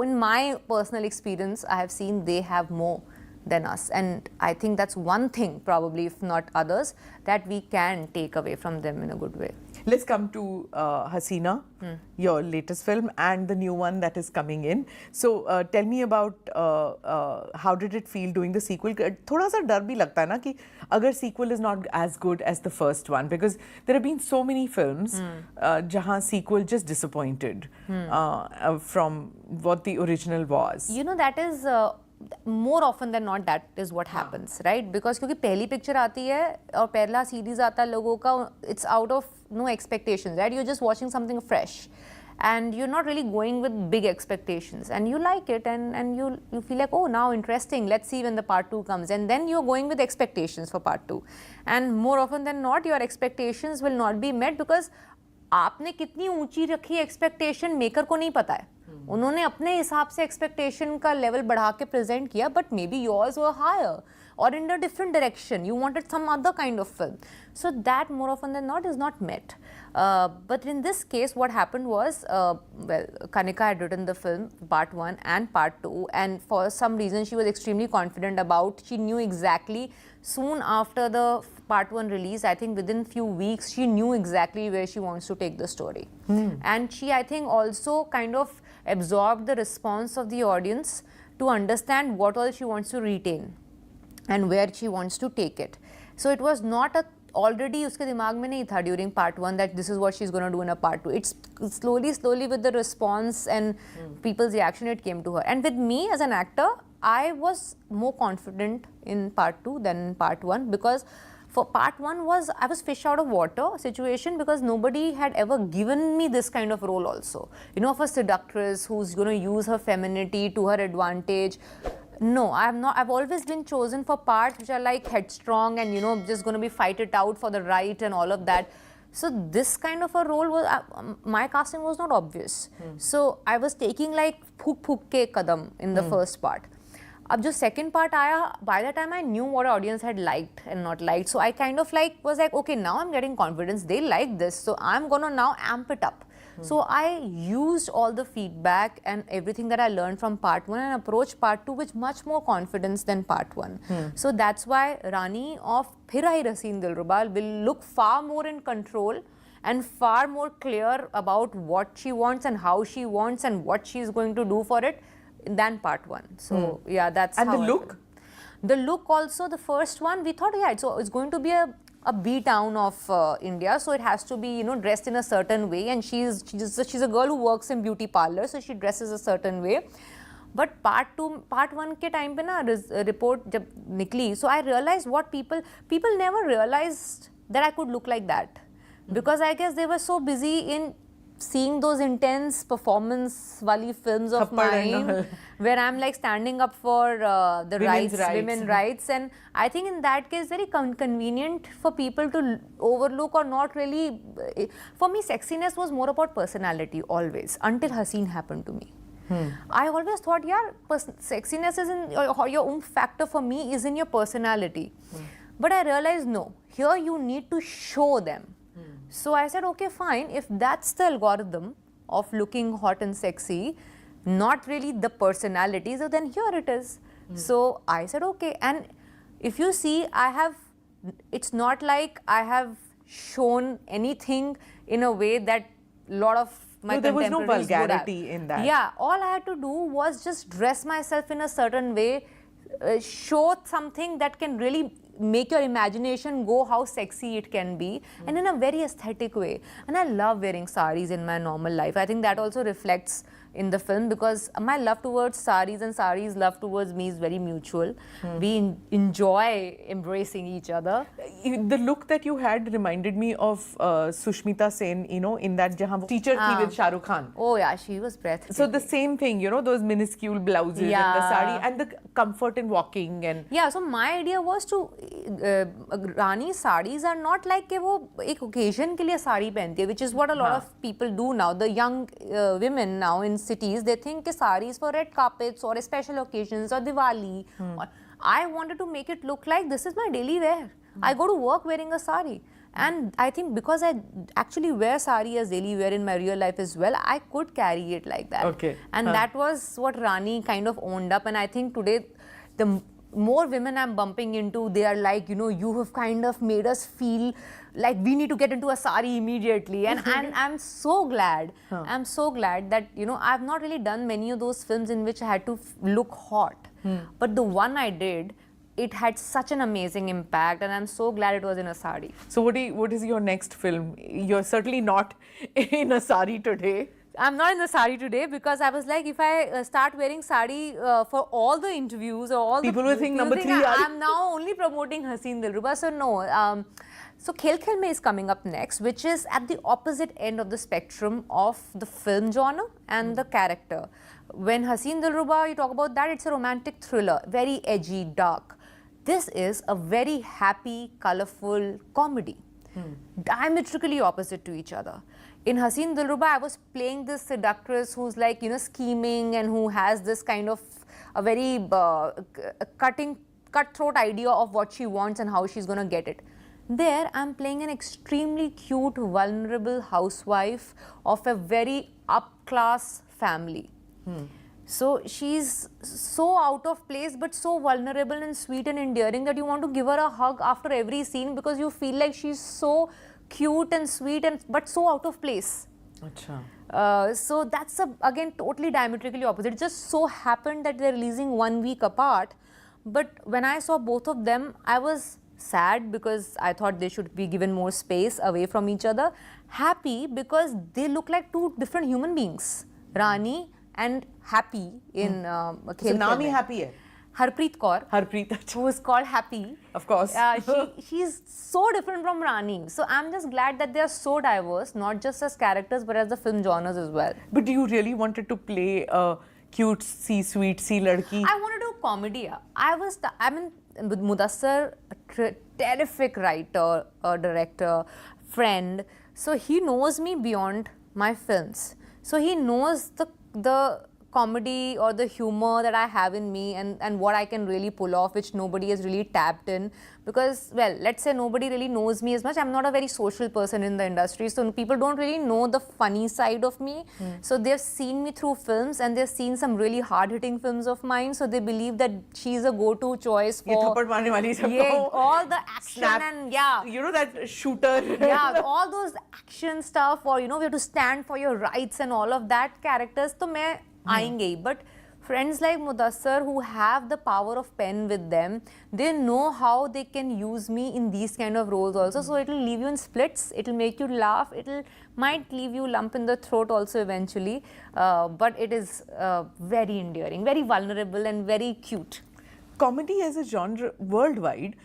in my personal experience I have seen they have more than us, and I think that's one thing probably, if not others, that we can take away from them in a good way. Let's come to Hasina, your latest film, and the new one that is coming in. So tell me about how did it feel doing the sequel? थोड़ा सा डर भी लगता है ना कि अगर sequel is not as good as the first one, because there have been so many films जहाँ sequel just disappointed from what the original was. That is more often than not that is what happens, right? Because क्योंकि पहली picture आती है और पहला series आता है लोगों का, it's out of no expectations, right? You're just watching something fresh and you're not really going with big expectations, and you like it and you feel like, oh, now interesting, let's see when the part 2 comes, and then you're going with expectations for part 2, and more often than not your expectations will not be met because आपने कितनी ऊंची रखी expectation maker को नहीं पता है. उन्होंने अपने हिसाब से एक्सपेक्टेशन का लेवल बढ़ा के प्रेजेंट किया, but maybe yours were higher or in a different direction. You wanted some other kind of film. So that more often than not is not met. But in this case, what happened was, well, Kanika had written the film, part 1 and part 2, and for some reason she was extremely confident about, she knew exactly, soon after the part 1 release, I think within few weeks, she knew exactly where she wants to take the story. And she, I think, also kind of absorbed the response of the audience to understand what all she wants to retain and where she wants to take it. So it was not a already uske dimag mein nahi tha during part 1 that this is what she's going to do in a part 2. It's slowly with the response and people's reaction it came to her. And with me as an actor, I was more confident in part 2 than in part 1, because for part 1 I was fish out of water situation, because nobody had ever given me this kind of role also. You know, of a seductress who's going to use her femininity to her advantage. No, I have not. I've always been chosen for parts which are like headstrong and, you know, just going to be fight it out for the right and all of that. So this kind of a role was, my casting was not obvious. So I was taking like phuk ke kadam in the first part. Ab jo second part aaya, by the time I knew what audience had liked and not liked, so I kind of like was like, okay, now I'm getting confidence. They like this, so I'm gonna now amp it up. So I used all the feedback and everything that I learned from part 1 and approached part 2 with much more confidence than part 1. So that's why Rani of Phir Aayi 𝐼𝐻𝑠𝑖N Dilruba will look far more in control and far more clear about what she wants and how she wants and what she's going to do for it than part 1. So yeah, that's and how the look. The look also, the first one, we thought, yeah, it's going to be a B-town of India, so it has to be, you know, dressed in a certain way, and she's a girl who works in beauty parlor, so she dresses a certain way. But part 1 के time पे ना report जब निकली, so I realized what people never realized that I could look like that, because I guess they were so busy in seeing those intense performance wali films of mine where I'm like standing up for the women rights, and I think in that case very convenient for people to overlook or not really. For me, sexiness was more about personality always, until Haseen happened to me. I always thought, yeah, sexiness is in your oomph factor for me is in your personality. But I realized, no, here you need to show them. So I said, okay, fine, if that's the algorithm of looking hot and sexy, not really the personality, so then here it is. So I said, okay, and if you see, it's not like I have shown anything in a way that a lot of my there was no contemporaries would have. vulgarity in that. Yeah, all I had to do was just dress myself in a certain way, show something that can really make your imagination go how sexy it can be, and in a very aesthetic way. And I love wearing saris in my normal life. I think that also reflects in the film, because my love towards saris and saris' love towards me is very mutual. We enjoy embracing each other. The look that you had reminded me of Sushmita Sen, you know, in that jahan teacher thi with Shah Rukh Khan. Oh yeah, she was breathtaking. So the same thing, you know, those minuscule blouses and the sari and the comfort in walking and. Yeah, so my idea was to Rani's sarees are not like कि वो एक occasion के लिए साड़ी पहनती है, which is what a lot of people do now. The young women now in cities, they think कि sarees for red carpets or special occasions or Diwali. I wanted to make it look like this is my daily wear. I go to work wearing a sari. And I think because I actually wear sari as daily wear in my real life as well, I could carry it like that. Okay. And that was what Rani kind of owned up. And I think today, the more women I'm bumping into, they are like, you know, you have kind of made us feel like we need to get into a sari immediately. And I'm so glad. I'm so glad that, you know, I've not really done many of those films in which I had to look hot. But the one I did, it had such an amazing impact, and I'm so glad it was in a sari. So what is your next film? You're certainly not in a sari today. I'm not in the sari today because I was like, if I start wearing sari for all the interviews or all people the will think number 3 I'm now only promoting 𝐻𝑠𝑖N Dilruba. So no. So 𝐘𝐿 is coming up next, which is at the opposite end of the spectrum of the film genre and the character. When 𝐻𝑠𝑖N Dilruba, you talk about that, it's a romantic thriller, very edgy, dark. This is a very happy, colorful comedy. diametrically opposite to each other. In Haseen Dilruba, I was playing this seductress who's like, you know, scheming and who has this kind of a very cutthroat idea of what she wants and how she's going to get it. There, I'm playing an extremely cute, vulnerable housewife of a very up-class family. So she's so out of place but so vulnerable and sweet and endearing that you want to give her a hug after every scene because you feel like she's so cute and sweet and but so out of place. Achha. So that's again totally diametrically opposite. It just so happened that they're releasing 1 week apart, but when I saw both of them, I was sad because I thought they should be given more space away from each other. Happy because they look like two different human beings, Rani and Happy in So naam hi Happy hai. Harpreet Kaur, Harpreet. who is called Happy. Of course. She's so different from Rani. So I'm just glad that they are so diverse, not just as characters but as the film genres as well. But do you really wanted to play a cute, sweet, ladki? I want to do comedy. I mean, Mudassar, a terrific writer, director, friend. So he knows me beyond my films. So he knows the comedy or the humor that I have in me and what I can really pull off, which nobody has really tapped in. Because, well, let's say nobody really knows me as much. I'm not a very social person in the industry, so people don't really know the funny side of me. So they've seen me through films and they've seen some really hard-hitting films of mine, so they believe that she's a go-to choice for... Ye thappad marne wali sabko. Yeah, all the action Snap. And yeah. You know that shooter? Yeah, all those action stuff, or you know, we have to stand for your rights and all of that characters. So main aayenge hi. But friends like Mudassar who have the power of pen with them, they know how they can use me in these kind of roles also. So it'll leave you in splits, it'll make you laugh, might leave you lump in the throat also eventually. But it is very endearing, very vulnerable and very cute. Comedy as a genre worldwide,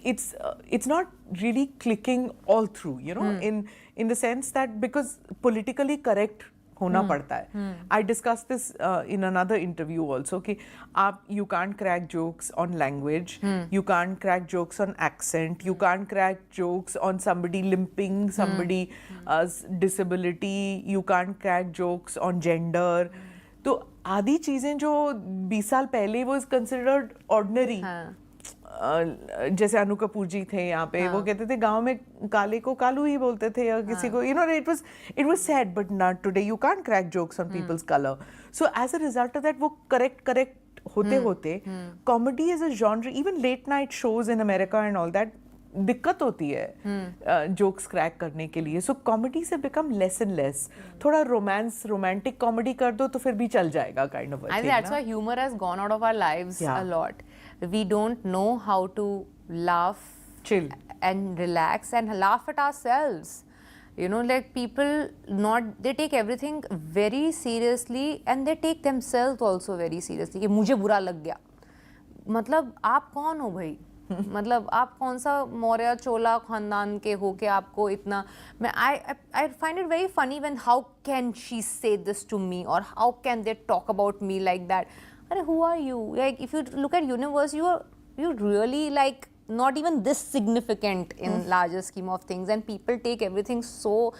it's not really clicking all through, you know, in the sense that because politically correct होना पड़ता है. I discussed this in another interview also कि you can't crack jokes on language, you can't crack jokes on accent, you can't crack jokes on somebody limping, somebody's disability, you can't crack jokes on gender. तो आधी चीजें जो 20 साल पहले was considered ordinary. जैसे अनु कपूर जी थे यहाँ पे, वो कहते थे गांव में काले को कालू ही बोलते थे या किसी को, you know, it was said, but not today. You can't crack jokes on people's color. So as a result of that, वो correct होते comedy as a genre, even late night shows in America and all that, दिक्कत होती है jokes crack करने के लिए. सो comedy से become less and less. थोड़ा रोमांटिक कॉमेडी कर दो तो फिर भी चल जाएगा kind of. I think that's why humor has gone out of our lives a lot. We don't know how to laugh, chill and relax and laugh at ourselves. You know, like people they take everything very seriously and they take themselves also very seriously. कि मुझे बुरा लग गया. मतलब आप कौन हो भाई? मतलब आप कौन सा मौर्य चोला खानदान के हो के आपको इतना I find it very funny when how can she say this to me or how can they talk about me like that. Arey, who are you? Like if you look at universe, you're really like not even this significant in larger scheme of things, and people take everything so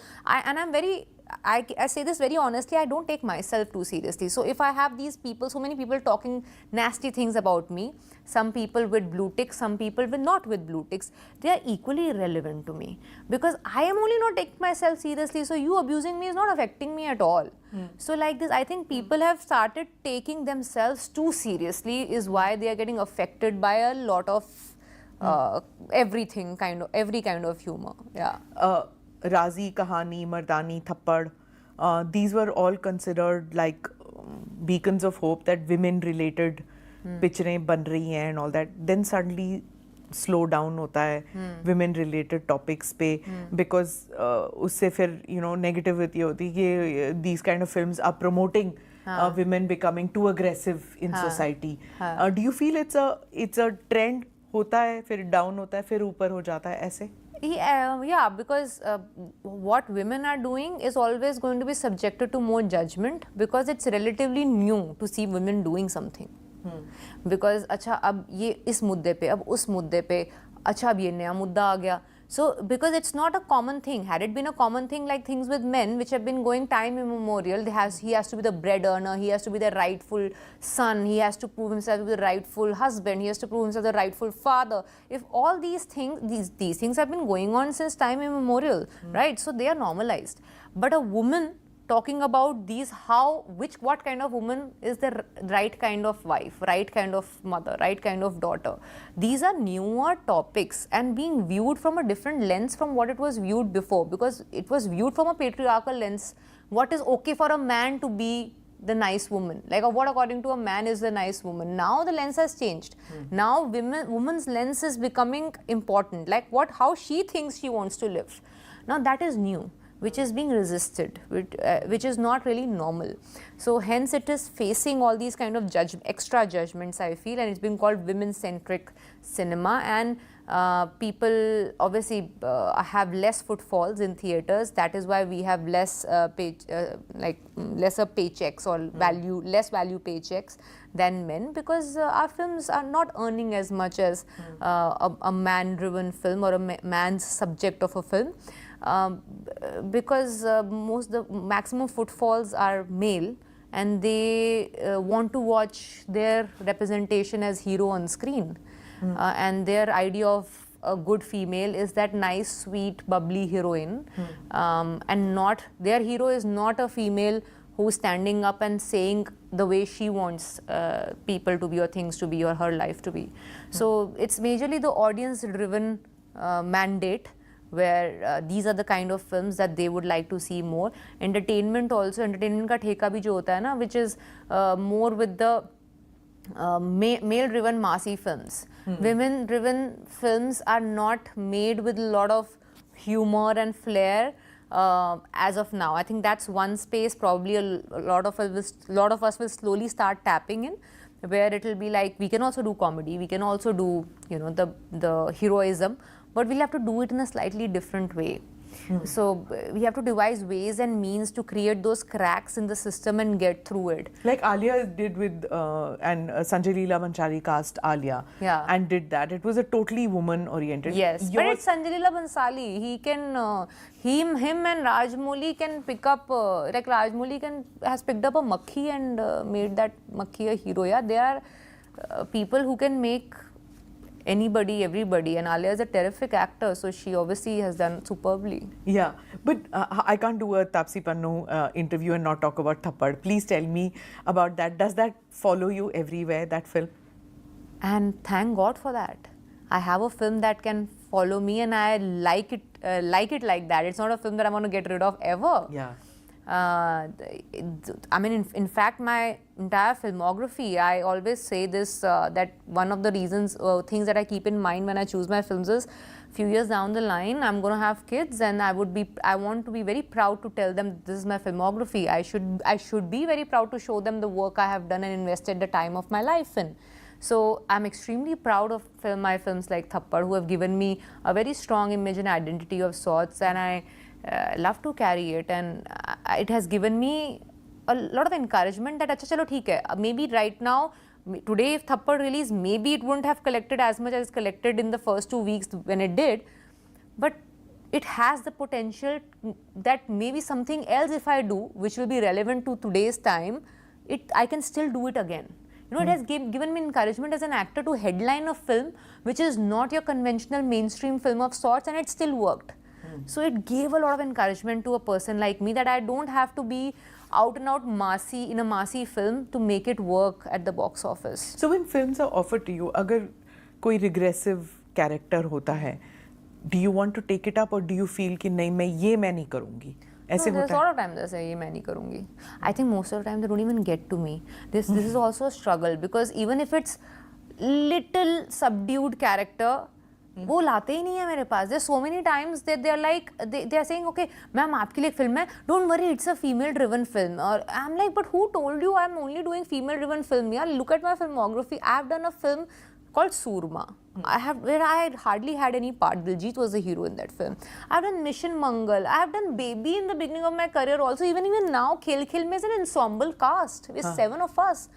I say this very honestly, I don't take myself too seriously. So if I have these people, so many people talking nasty things about me, some people with blue ticks, some people with not with blue ticks, they are equally irrelevant to me because I am only not taking myself seriously. So you abusing me is not affecting me at all. So like this, I think people have started taking themselves too seriously is why they are getting affected by a lot of every kind of humor. Yeah. Razi, Kahani, Mardani, Thappad, these were all considered like beacons of hope that women-related pictures ban rahi hain and all that. Then suddenly slow down hota hai women-related topics pe because usse fir, you know, negativity hoti ki these kind of films are promoting women becoming too aggressive in society. Do you feel it's a trend hota hai, fir down hota hai, fir upar ho jata hai aise? Yeah, because what women are doing is always going to be subjected to more judgment because it's relatively new to see women doing something. Because अच्छा अब ये इस मुद्दे पे, अब उस मुद्दे पे, अच्छा अब ये नया मुद्दा आ गया. So, because it's not a common thing. Had it been a common thing like things with men, which have been going time immemorial, he has to be the bread earner, he has to be the rightful son, he has to prove himself to be the rightful husband, he has to prove himself the rightful father. If all these things, these things have been going on since time immemorial, right? So, they are normalized. But a woman talking about these, what kind of woman is the right kind of wife, right kind of mother, right kind of daughter. These are newer topics and being viewed from a different lens from what it was viewed before, because it was viewed from a patriarchal lens. What is okay for a man to be the nice woman, like what according to a man is the nice woman. Now the lens has changed. Now woman's lens is becoming important, like how she thinks she wants to live. Now that is new, which is being resisted, which is not really normal. So hence it is facing all these kind of extra judgments, I feel, and it's being called women-centric cinema. And people obviously have less footfalls in theatres. That is why we have less lesser paychecks or less value paychecks than men, because our films are not earning as much as a man-driven film or a man's subject of a film. Because the maximum footfalls are male, and they want to watch their representation as hero on screen. And their idea of a good female is that nice, sweet, bubbly heroine, and not, their hero is not a female who's standing up and saying the way she wants people to be or things to be or her life to be. So it's majorly the audience-driven mandate, where these are the kind of films that they would like to see more. Entertainment also, entertainment ka theka bhi jo hota hai na, which is more with the male-driven massy films. Women-driven films are not made with a lot of humor and flair as of now. I think that's one space probably a lot of us will slowly start tapping in, where it will be like, we can also do comedy, we can also do, the heroism, but we'll have to do it in a slightly different way. So we have to devise ways and means to create those cracks in the system and get through it. Like Alia did with, and Sanjay Leela Bhansali cast Alia, and did that. It was a totally woman-oriented. Yes, but it's Sanjay Leela Bhansali. He can, him and Rajmouli can pick up, like Rajmouli has picked up a Makhi and made that Makhi a hero. Yeah, they are people who can make anybody, everybody, and Alia is a terrific actor, so she obviously has done superbly. Yeah, but I can't do a Tapsee Pannu interview and not talk about Thappad. Please tell me about that. Does that follow you everywhere, that film? And thank God for that. I have a film that can follow me, and I like it like that. It's not a film that I'm going to get rid of ever. Yeah. I mean, in fact, my entire filmography, I always say this, that one of the reasons, things that I keep in mind when I choose my films is, few years down the line, I'm going to have kids, and I want to be very proud to tell them this is my filmography. I should be very proud to show them the work I have done and invested the time of my life in. So I'm extremely proud of my films like Thappad, who have given me a very strong image and identity of sorts, and I love to carry it, and it has given me a lot of encouragement that acha chalo theek hai, maybe right now, today if Thappad released, maybe it wouldn't have collected as much as it's collected in the first 2 weeks when it did, but it has the potential that maybe something else if I do, which will be relevant to today's time, I can still do it again. It has given me encouragement as an actor to headline a film which is not your conventional mainstream film of sorts, and it still worked. So it gave a lot of encouragement to a person like me that I don't have to be out and out massy in a massy film to make it work at the box office. So when films are offered to you, agar koi regressive character hota hai, do you want to take it up, or do you feel कि नहीं मैं नहीं करूँगी? No, there's a lot of times they say, मैं नहीं करूँगी. I think most of the time they don't even get to me. This is also a struggle, because even if it's little subdued character, वो लाते ही नहीं है मेरे पास. There's so many times that they're like, they are saying, okay, ma'am, आपके लिए film है, don't worry, it's a female-driven film. Or I'm like, but who told you I'm only doing female-driven film? Yeah, look at my filmography. I've done a film called Surma, where I hardly had any part. Diljit was the hero in that film. I've done Mission Mangal. I've done Baby in the beginning of my career also. Even now, �كِھل is an ensemble cast. There's 7 of us.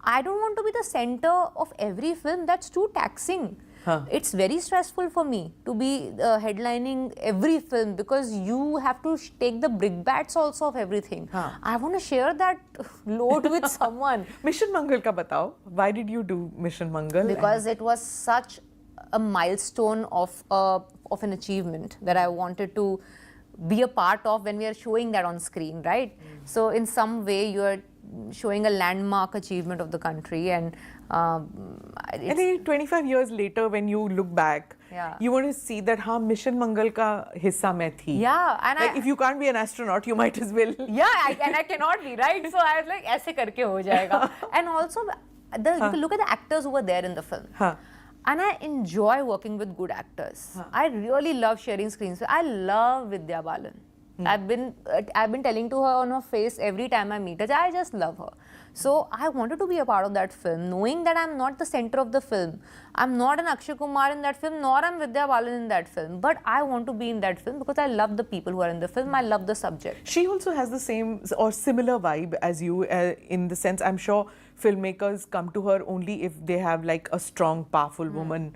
I don't want to be the center of every film. That's too taxing. It's very stressful for me to be headlining every film because you have to take the brickbats also of everything. I want to share that load with someone. Mission Mangal ka batao. Why did you do Mission Mangal? Because it was such a milestone of an achievement that I wanted to be a part of when we are showing that on screen, right? So in some way you are showing a landmark achievement of the country, and and then 25 years later when you look back, you want to see that Mission Mangal ka hissa main thi. Yeah, and like if you can't be an astronaut, you might as well. Yeah, and I cannot be, right? So I was like, aise karke ho jayega. And also, you can look at the actors who were there in the film. And I enjoy working with good actors. I really love sharing screens. I love Vidya Balan. I've been telling to her on her face every time I meet her, I just love her. So I wanted to be a part of that film, knowing that I'm not the center of the film. I'm not an Akshay Kumar in that film, nor am Vidya Balan in that film. But I want to be in that film because I love the people who are in the film. I love the subject. She also has the same or similar vibe as you in the sense, I'm sure filmmakers come to her only if they have like a strong, powerful woman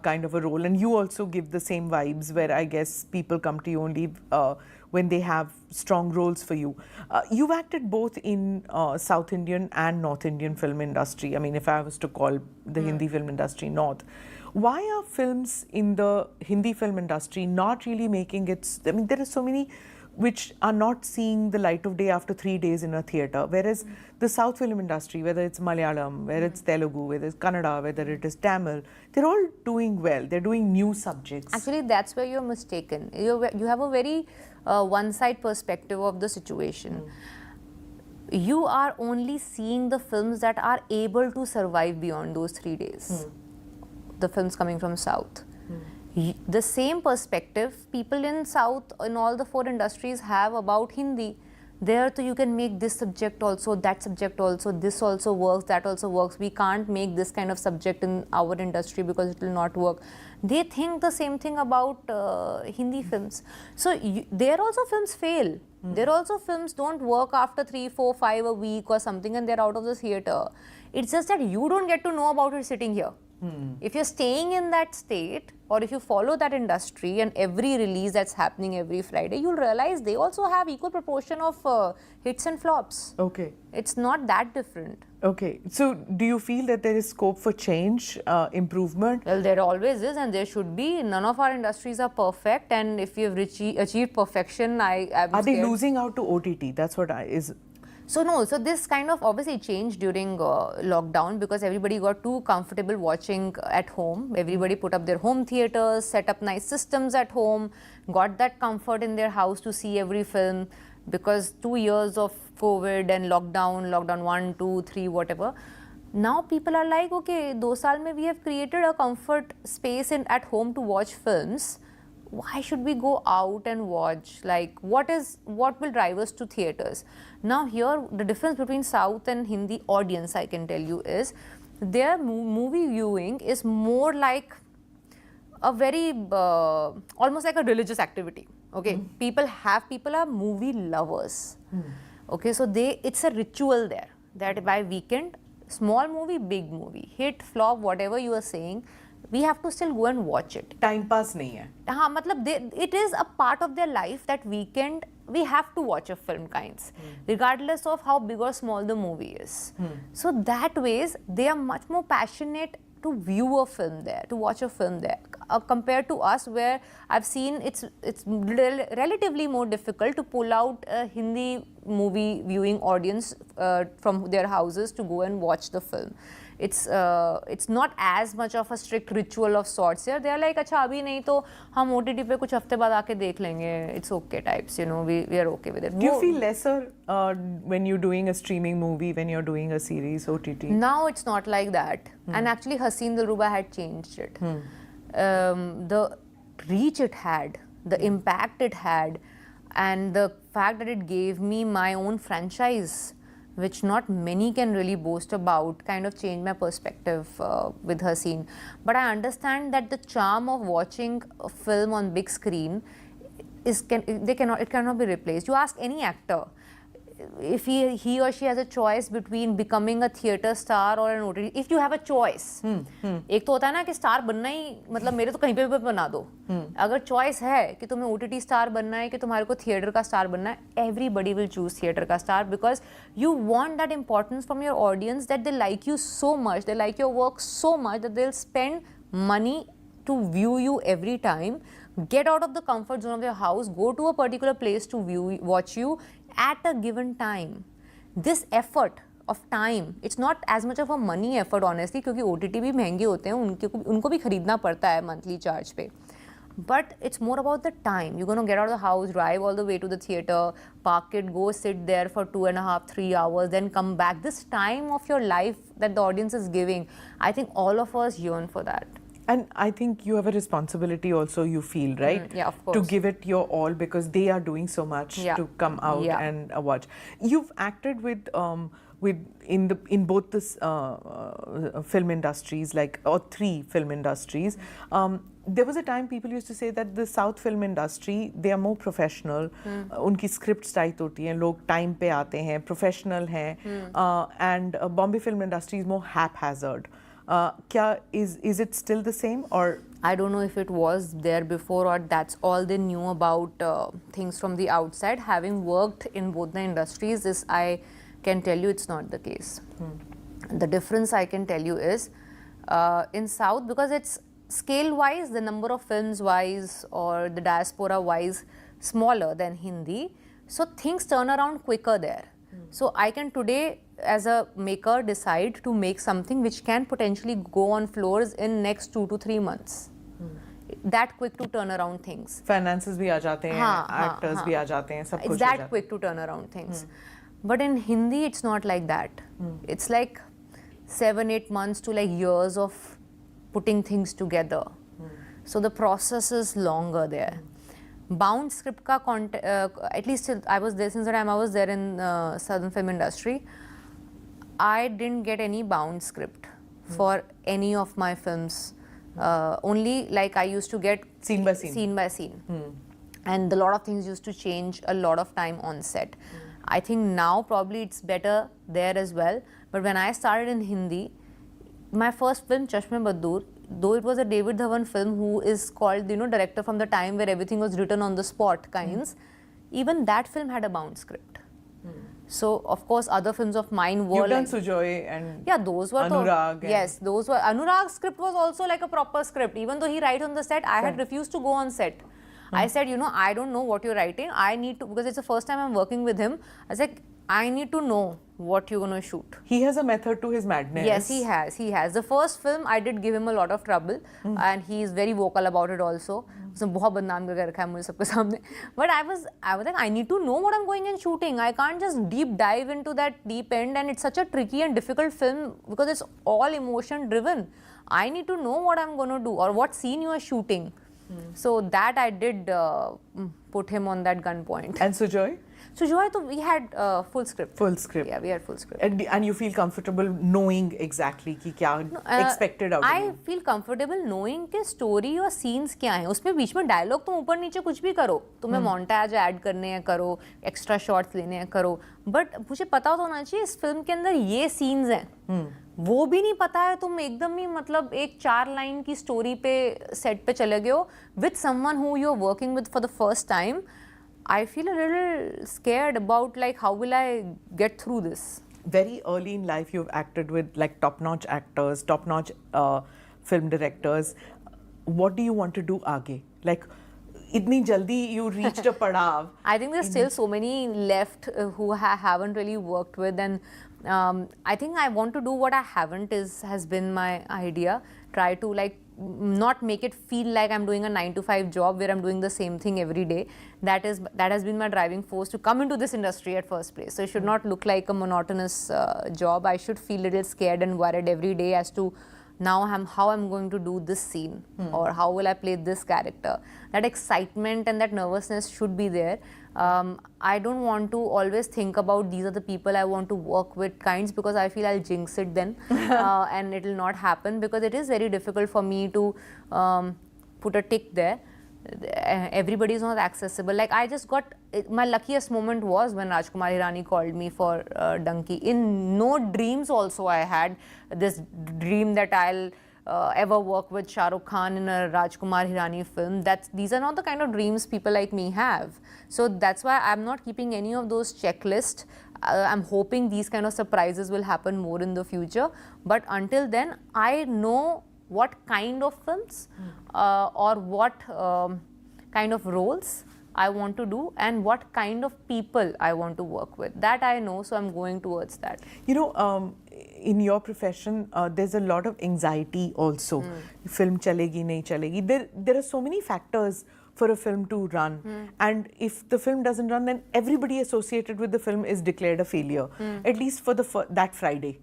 kind of a role. And you also give the same vibes where I guess people come to you only when they have strong roles for you. You've acted both in South Indian and North Indian film industry. I mean, if I was to call the Hindi film industry North, why are films in the Hindi film industry not really making it? I mean, there are so many which are not seeing the light of day after 3 days in a theatre, whereas the South film industry, whether it's Malayalam, whether it's Telugu, whether it's Kannada, whether it is Tamil, they're all doing well. They're doing new subjects. Actually, that's where you're mistaken. You have a very one-side perspective of the situation. You are only seeing the films that are able to survive beyond those 3 days. The films coming from South. The same perspective people in South, in all the 4 industries have about Hindi. There too you can make this subject also, that subject also, this also works, that also works. We can't make this kind of subject in our industry because it will not work. They think the same thing about Hindi films. So there also films fail. There also films don't work after 3, 4, 5 a week or something and they're out of the theatre. It's just that you don't get to know about it sitting here. If you're staying in that state or if you follow that industry and every release that's happening every Friday, you'll realize they also have equal proportion of hits and flops. Okay. It's not that different. Okay. So do you feel that there is scope for change, improvement? Well, there always is and there should be. None of our industries are perfect, and if you've achieved perfection, I'm Are they scared. losing out to OTT? That's what is... So no, so this kind of obviously changed during lockdown because everybody got too comfortable watching at home. Everybody put up their home theatres, set up nice systems at home, got that comfort in their house to see every film because 2 years of COVID and lockdown 1, 2, 3, whatever. Now people are like, okay, 2 saal mein we have created a comfort space at home to watch films. Why should we go out and watch? Like, what will drive us to theatres? Now here, the difference between South and Hindi audience, I can tell you, is their movie viewing is more like a very, almost like a religious activity. Okay, people are movie lovers. Okay, so it's a ritual there, that by weekend, small movie, big movie, hit, flop, whatever you are saying, we have to still go and watch it. Time pass nahi hai. हाँ, मतलब it is a part of their life that weekend we have to watch a film kinds, regardless of how big or small the movie is. So that ways they are much more passionate to view a film there, to watch a film there, compared to us where I've seen it's relatively more difficult to pull out a Hindi movie viewing audience from their houses to go and watch the film. It's not as much of a strict ritual of sorts here. They are like, अच्छा अभी नहीं तो हम OTT पे कुछ हफ्ते बाद आके देख लेंगे. It's okay types, you know. We are okay with it. Do you feel lesser when you're doing a streaming movie, when you're doing a series OTT? Now it's not like that. And actually, 𝐒𝐻𝐶 Dilruba had changed it. The reach it had, the impact it had, and the fact that it gave me my own franchise, which not many can really boast about, kind of changed my perspective with 𝐻𝐻𝐶. But I understand that the charm of watching a film on big screen it cannot be replaced. You ask any actor, if he or she has a choice between becoming a theatre star or an OTT, if you have a choice, एक तो होता है ना कि star बनना ही मतलब मेरे तो कहीं पे भी बना दो, अगर चॉइस है कि तुम्हें OTT स्टार बनना है कि तुम्हारे को थिएटर का स्टार बनना है, everybody will choose थिएटर का star because you want that importance from your audience that they like you so much, they like your work so much that they'll spend money to view you every time, get out of the comfort zone of your house, go to a particular place to watch you at a given time. This effort of time, it's not as much of a money effort honestly, क्योंकि OTT भी महंगे होते हैं, उनको भी खरीदना पड़ता है monthly charge पे. But it's more about the time. You're going to get out of the house, drive all the way to the theatre, park it, go sit there for 2.5, 3 hours, then come back. This time of your life that the audience is giving, I think all of us yearn for that. And I think you have a responsibility also, you feel, right? Yeah, of course. To give it your all because they are doing so much to come out and watch. You've acted with in both this film industries, or 3 film industries. There was a time people used to say that the South film industry, they are more professional. उनकी scripts tight होती हैं, लोग time पे आते हैं, professional हैं, and Bombay film industry is more haphazard. Is it still the same, or I don't know if it was there before or that's all they knew about things from the outside. Having worked in both the industries, I can tell you it's not the case. The difference I can tell you is in South, because it's scale wise, the number of films wise or the diaspora wise smaller than Hindi, so things turn around quicker there. So I can today as a maker decide to make something which can potentially go on floors in next 2 to 3 months. That quick to turn around things. Finances भी आ जाते हैं, actors भी आ जाते हैं, सब कुछ हो It's जाता है. that quick to turn around things. But in Hindi, it's not like that. It's like 7-8 months to like years of putting things together. So the process is longer there. Bound script ka at least I was there since the time I was there in southern film industry. I didn't get any bound script for any of my films. Only like I used to get Scene by scene. Scene by scene. And a lot of things used to change a lot of time on set. I think now probably it's better there as well. But when I started in Hindi, my first film, Chashme Baddoor, though it was a David Dhawan film who is called, director from the time where everything was written on the spot kinds, even that film had a bound script. So, of course, other films of mine were You've done 𝐒𝐿𝐴 and those were Anurag. Yes, those were. Anurag's script was also like a proper script. Even though he writes on the set, I had refused to go on set. I said, I don't know what you're writing. I need to, because it's the first time I'm working with him. I said, I need to know what you're going to shoot. He has a method to his madness. Yes, he has. He has. The first film, I did give him a lot of trouble, and he is very vocal about it also. उसने बहुत बदनाम करके रखा है मुझे सबके सामने. But I was like, I need to know what I'm going and shooting. I can't just deep dive into that deep end, and it's such a tricky and difficult film because it's all emotion driven. I need to know what I'm going to do or what scene you are shooting. So that I did put him on that gunpoint. And 𝐒𝐿𝐴? 𝐒𝐿𝐴, we had full script. Full script. Yeah, we had full script. And you feel comfortable knowing exactly कि क्या expected out of I you? feel comfortable knowing कि story और scenes क्या हैं. उसमें बीच में dialogue तुम ऊपर नीचे कुछ भी करो. तुम्हें montage add करने हैं करो, extra shots लेने हैं करो. But मुझे पता होना चाहिए इस film के अंदर ये scenes हैं. वो भी नहीं पता है, तुम एकदम ही मतलब एक 4 लाइन की स्टोरी पे सेट पे चले गए हो with someone who you're working with for the first time. I feel a little scared about like how will I get through this. Very early in life you've acted with like top-notch actors, top-notch film directors. What do you want to do आगे? Like इतनी जल्दी you reached a पड़ाव. I think there's still so many left who haven't really worked with, and I think I want to do what I haven't has been my idea. Try to like not make it feel like I'm doing a 9-to-5 job where I'm doing the same thing every day. That has been my driving force to come into this industry at first place. So it should not look like a monotonous job. I should feel a little scared and worried every day as to now how I'm going to do this scene or how will I play this character. That excitement and that nervousness should be there. I don't want to always think about these are the people I want to work with kinds, because I feel I'll jinx it then and it will not happen, because it is very difficult for me to put a tick there. everybody is not accessible. Like I just got, my luckiest moment was when Rajkumar Hirani called me for Donkey. In no dreams also I had this dream that I'll ever work with Shah Rukh Khan in a Rajkumar Hirani film. These are not the kind of dreams people like me have. So that's why I'm not keeping any of those checklists. I'm hoping these kind of surprises will happen more in the future. But until then, I know what kind of films or what kind of roles I want to do and what kind of people I want to work with. That I know, so I'm going towards that. You know, in your profession, there's a lot of anxiety also. Film chalegi, nahi chalegi. There are so many factors for a film to run, and if the film doesn't run, then everybody associated with the film is declared a failure, at least for that Friday.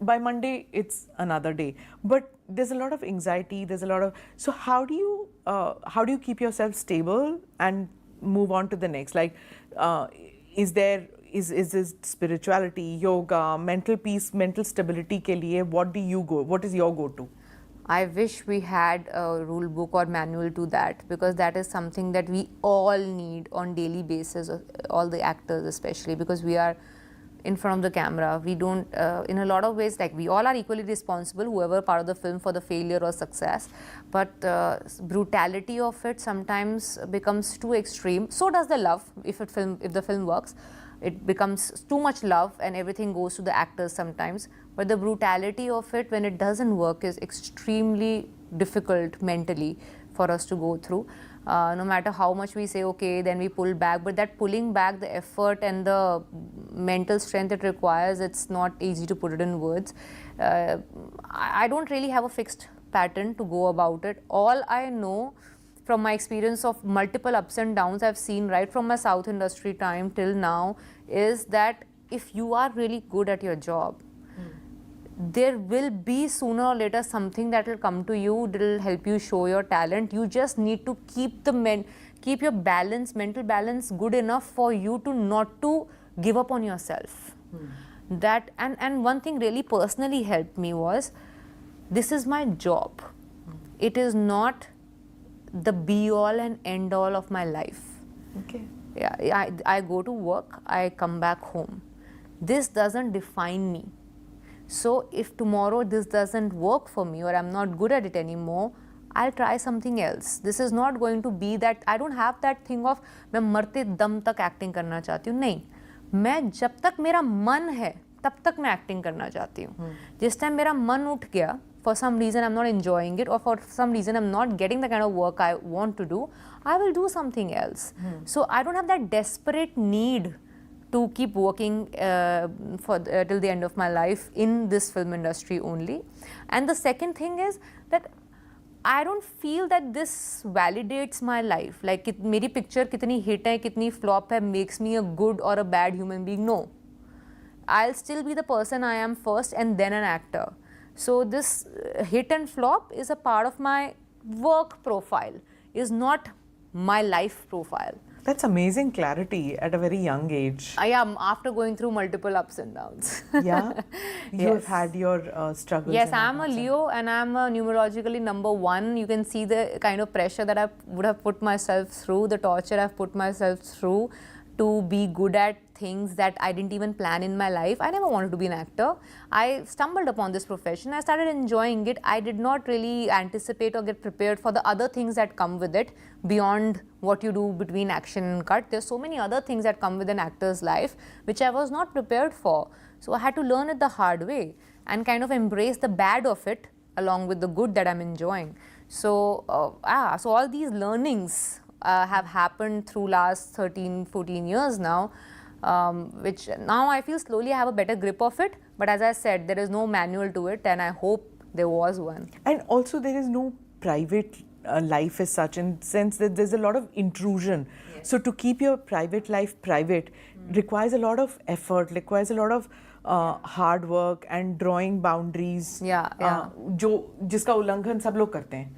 By Monday, it's another day. But there's a lot of anxiety, there's a lot of... So how do you keep yourself stable and move on to the next? Like, is this spirituality, yoga, mental peace, mental stability ke liye, what is your go-to? I wish we had a rule book or manual to that, because that is something that we all need on daily basis, all the actors especially, because we are in front of the camera. We don't, in a lot of ways, like we all are equally responsible, whoever part of the film, for the failure or success. But brutality of it sometimes becomes too extreme. So does the love, if the film works. It becomes too much love and everything goes to the actors sometimes. But the brutality of it when it doesn't work is extremely difficult mentally for us to go through. No matter how much we say, okay, then we pull back. But that pulling back, the effort and the mental strength it requires, it's not easy to put it in words. I don't really have a fixed pattern to go about it. All I know from my experience of multiple ups and downs I've seen right from my South industry time till now is that if you are really good at your job, there will be sooner or later something that will come to you that will help you show your talent. You just need to keep your balance, mental balance good enough for you to not to give up on yourself. That and one thing really personally helped me was, this is my job. It is not the be-all and end-all of my life. Okay. Yeah, I go to work, I come back home. This doesn't define me. So if tomorrow this doesn't work for me or I'm not good at it anymore, I'll try something else. This is not going to be that, I don't have that thing of, मैं मरते दम तक acting करना चाहती हूँ. नहीं, मैं जब तक मेरा मन है, तब तक मैं acting करना चाहती हूँ. जिस टाइम मेरा मन उठ गया, for some reason I'm not enjoying it, or for some reason I'm not getting the kind of work I want to do, I will do something else. So I don't have that desperate need to keep working till the end of my life in this film industry only. And the second thing is that I don't feel that this validates my life. Like, मेरी picture कितनी hit है, कितनी flop है, makes me a good or a bad human being. No. I'll still be the person I am first and then an actor. So this hit and flop is a part of my work profile, is not my life profile. That's amazing clarity at a very young age. I am, after going through multiple ups and downs. Yeah? You have had your struggles. Yes, I'm a Leo and I'm a numerologically #1. You can see the kind of pressure that I would have put myself through, the torture I've put myself through to be good at things that I didn't even plan in my life. I never wanted to be an actor. I stumbled upon this profession. I started enjoying it. I did not really anticipate or get prepared for the other things that come with it beyond what you do between action and cut. There's so many other things that come with an actor's life which I was not prepared for. So I had to learn it the hard way and kind of embrace the bad of it along with the good that I'm enjoying. So, so all these learnings have happened through last 13, 14 years now, which now I feel slowly I have a better grip of it. But as I said, there is no manual to it, and I hope there was one. And also there is no private life as such, in the sense that there's a lot of intrusion. Yes. So to keep your private life private requires a lot of effort, requires a lot of hard work and drawing boundaries. जो जिसका उल्लंघन सब लोग करते हैं.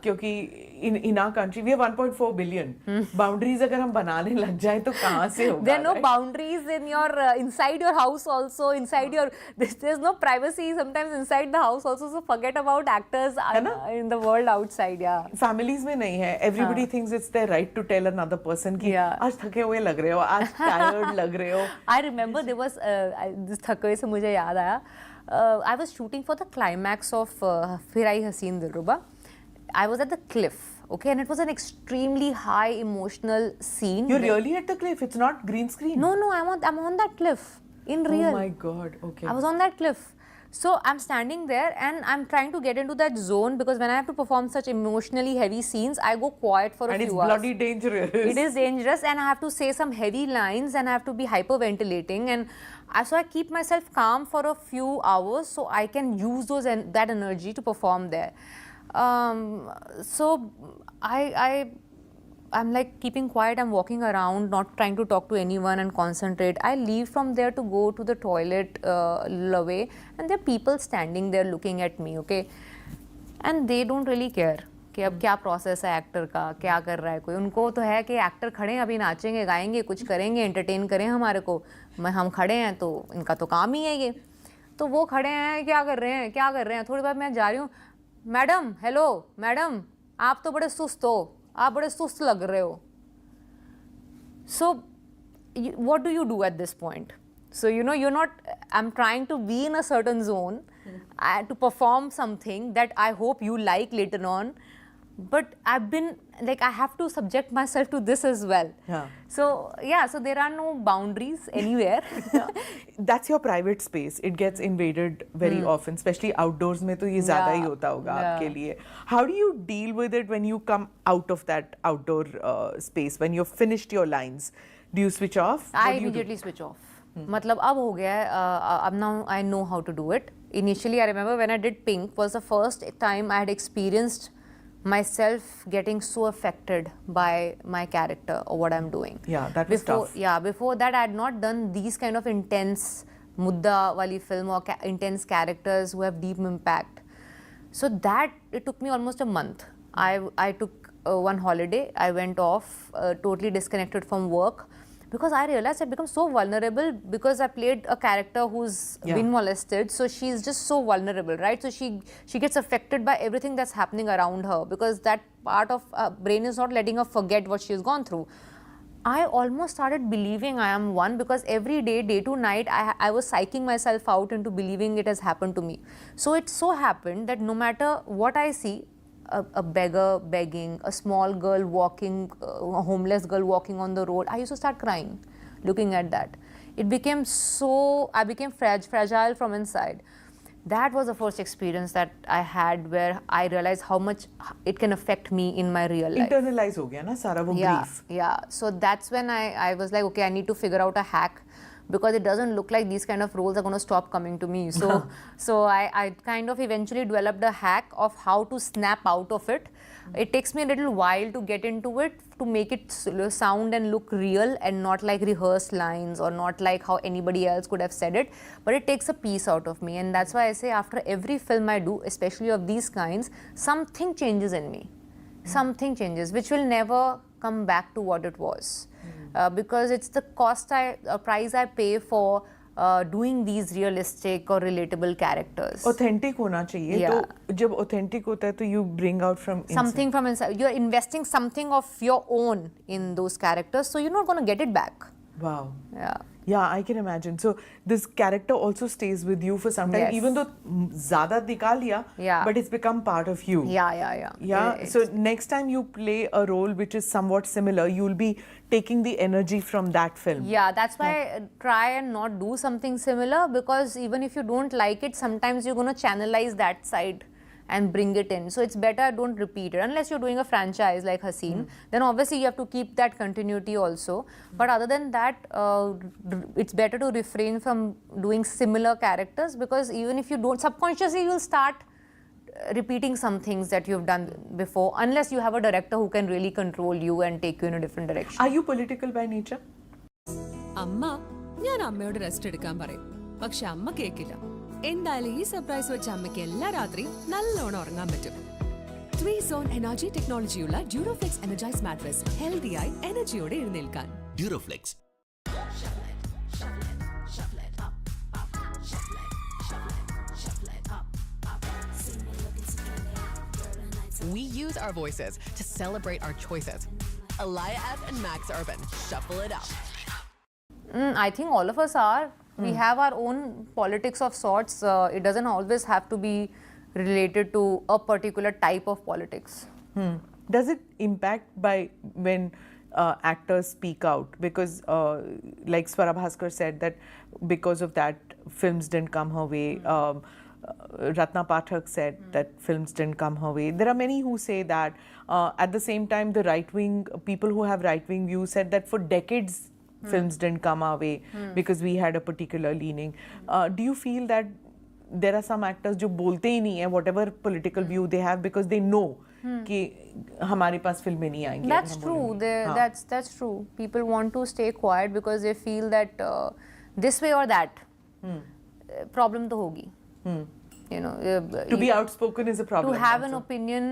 क्योंकि in our country we have 1.4 billion. Boundaries अगर हम बनाने लग जाए तो कहाँ से होगा? There are no boundaries in your inside your house also. Inside your there's no privacy sometimes inside the house also. So forget about actors in the world outside. Families में नहीं है. Everybody thinks it's their right to tell another person कि आज थके हुए लग रहे हो, आज tired लग रहे हो. I remember there was this थके से मुझे याद आया. I was shooting for the climax of फिर आई हसीन दिलरुबा. I was at the cliff, okay, and it was an extremely high emotional scene. You're really at the cliff? It's not green screen? No, I'm on that cliff in real. Oh my God, okay. I was on that cliff. So I'm standing there and I'm trying to get into that zone because when I have to perform such emotionally heavy scenes, I go quiet for a few hours. And it's bloody dangerous. It is dangerous and I have to say some heavy lines and I have to be hyperventilating, and so I keep myself calm for a few hours so I can use that energy to perform there. So I'm like keeping quiet, I'm walking around, not trying to talk to anyone and concentrate. I leave from there to go to the toilet away, and there are people standing there looking at me, okay? And they don't really care कि अब क्या process है actor का, क्या कर रहा है कोई. उनको तो है कि एक्टर खड़े हैं, अभी नाचेंगे, गाएंगे, कुछ करेंगे, एंटरटेन करें हमारे को. हम खड़े हैं तो इनका तो काम ही है ये. तो वो खड़े हैं, क्या कर रहे हैं. थोड़ी बार मैं जा रही हूँ, मैडम, हेलो मैडम, आप तो बड़े सुस्त हो, आप बड़े सुस्त लग रहे हो. So what do you do at this point? So you're not, I'm trying to be in a certain zone to perform something that I hope you like later on, but I've been like, I have to subject myself to this as well. So there are no boundaries anywhere. That's your private space. It gets invaded very often, especially outdoors में तो ये ज़्यादा ही होता होगा आपके लिए. How do you deal with it when you come out of that outdoor space, when you've finished your lines? Do you switch off? I immediately switch off. मतलब अब हो गया है, अब now I know how to do it. Initially I remember when I did Pink was the first time I had experienced myself getting so affected by my character or what I'm doing. Yeah, that was tough. Yeah, before that I had not done these kind of intense mudda wali film or intense characters who have deep impact. So that, it took me almost a month. I took one holiday, I went off, totally disconnected from work, because I realized I've become so vulnerable because I played a character who's been molested, so she's just so vulnerable, right? So she gets affected by everything that's happening around her because that part of her brain is not letting her forget what she's gone through. I almost started believing I am one because every day, day to night, I was psyching myself out into believing it has happened to me. So it so happened that no matter what I see, a beggar begging, a small girl walking, a homeless girl walking on the road, I used to start crying looking at that. It became so, I became fragile from inside. That was the first experience that I had where I realized how much it can affect me in my real life. Internalize ho gaya na sara wo grief. Yeah, so that's when I was like, okay, I need to figure out a hack, because it doesn't look like these kind of roles are going to stop coming to me. So I kind of eventually developed a hack of how to snap out of it. It takes me a little while to get into it, to make it sound and look real and not like rehearsed lines or not like how anybody else could have said it. But it takes a piece out of me, and that's why I say after every film I do, especially of these kinds, something changes in me. Something changes, which will never come back to what it was. Because it's the price I pay for doing these realistic or relatable characters. Authentic hona chahiye. तो जब authentic hota hai तो you bring out from inside. Something from inside. You're investing something of your own in those characters, so you're not going to get it back. Wow. Yeah, I can imagine. So this character also stays with you for some time, even though ज़्यादा दिखा लिया, but it's become part of you. Yeah. So next time you play a role which is somewhat similar, you'll be taking the energy from that film. Yeah, that's why I try and not do something similar, because even if you don't like it, sometimes you're going to channelize that side and bring it in. So it's better don't repeat it. Unless you're doing a franchise like Haseen, then obviously you have to keep that continuity also. But other than that, it's better to refrain from doing similar characters, because even if you don't, subconsciously you'll start repeating some things that you've done before, unless you have a director who can really control you and take you in a different direction. Are you political by nature? അമ്മ ഞാൻ അമ്മയോട് rest എടുക്കാൻ പറയും. പക്ഷെ അമ്മ കേക്കില്ല. എന്തായാലും ഈ സർപ്രൈസ് വെച്ച് അമ്മയ്ക്ക് എല്ലാ രാത്രി നല്ലോണം ഉറങ്ങാൻ പറ്റും. 3-zone എനർജി ടെക്നോളജിയുള്ള ഡ്യൂറോഫ്ലെക്സ് എനർജൈസ് മാട്രസ് ഹെൽത്തിയായി എനർജിയോടെ എഴുന്നേൽക്കാൻ. Duroflex. We use our voices to celebrate our choices. Alaya F and Max Urban, shuffle it up. I think all of us are. We have our own politics of sorts. It doesn't always have to be related to a particular type of politics. Does it impact by when actors speak out? Because like Swara Bhaskar said that because of that films didn't come her way. Ratna Pathak said that films didn't come her way. There are many who say that. At the same time, the right-wing people who have right-wing views said that for decades films didn't come our way because we had a particular leaning. Do you feel that there are some actors जो बोलते ही नहीं है whatever political view they have because they know कि हमारे पास फिल्में नहीं आएंगी. That's true. That's true. People want to stay quiet because they feel that this way or that problem तो होगी. You know, to be outspoken is a problem. To have an opinion,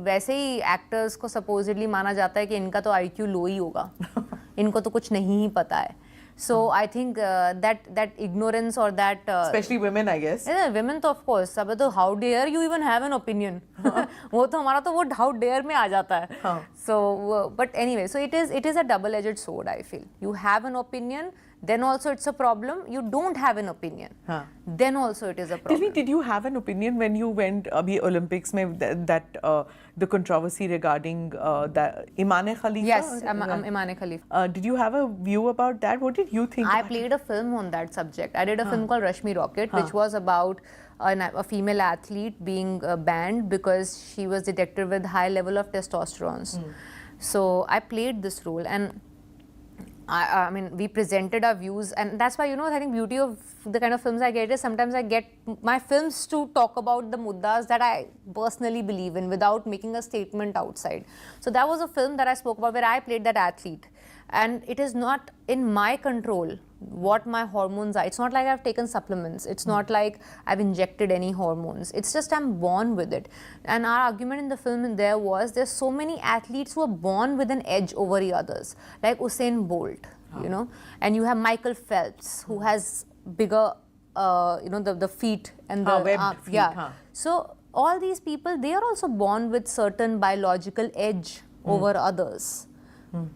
वैसे ही actors को supposedly माना जाता है कि इनका तो IQ लो ही होगा, इनको तो कुछ नहीं ही पता है. So I think that ignorance or that especially women, I guess. Yeah, women तो of course. अब तो how dare you even have an opinion? वो तो हमारा तो वो how dare में आ जाता है. So but anyway, so it is a double-edged sword. I feel you have an opinion. Then also it's a problem. You don't have an opinion. Then also it is a problem. Tell me, did you have an opinion when you went abhi Olympics mein that the controversy regarding the Imane Khalifa? Yes, Imane Khalifa. Did you have a view about that? What did you think? I played a film on that subject. I did a film called Rashmi Rocket, which was about a female athlete being banned because she was detected with high level of testosterone. So I played this role, and I mean, we presented our views, and that's why, you know, I think beauty of the kind of films I get is sometimes I get my films to talk about the muddas that I personally believe in without making a statement outside. So that was a film that I spoke about where I played that athlete, and it is not in my control what my hormones are. It's not like I've taken supplements. It's not like I've injected any hormones. It's just I'm born with it. And our argument in the film there was there's so many athletes who are born with an edge over the others, like Usain Bolt, you know, and you have Michael Phelps who has bigger, you know, the feet and the webbed feet. Yeah. So all these people, they are also born with certain biological edge over others.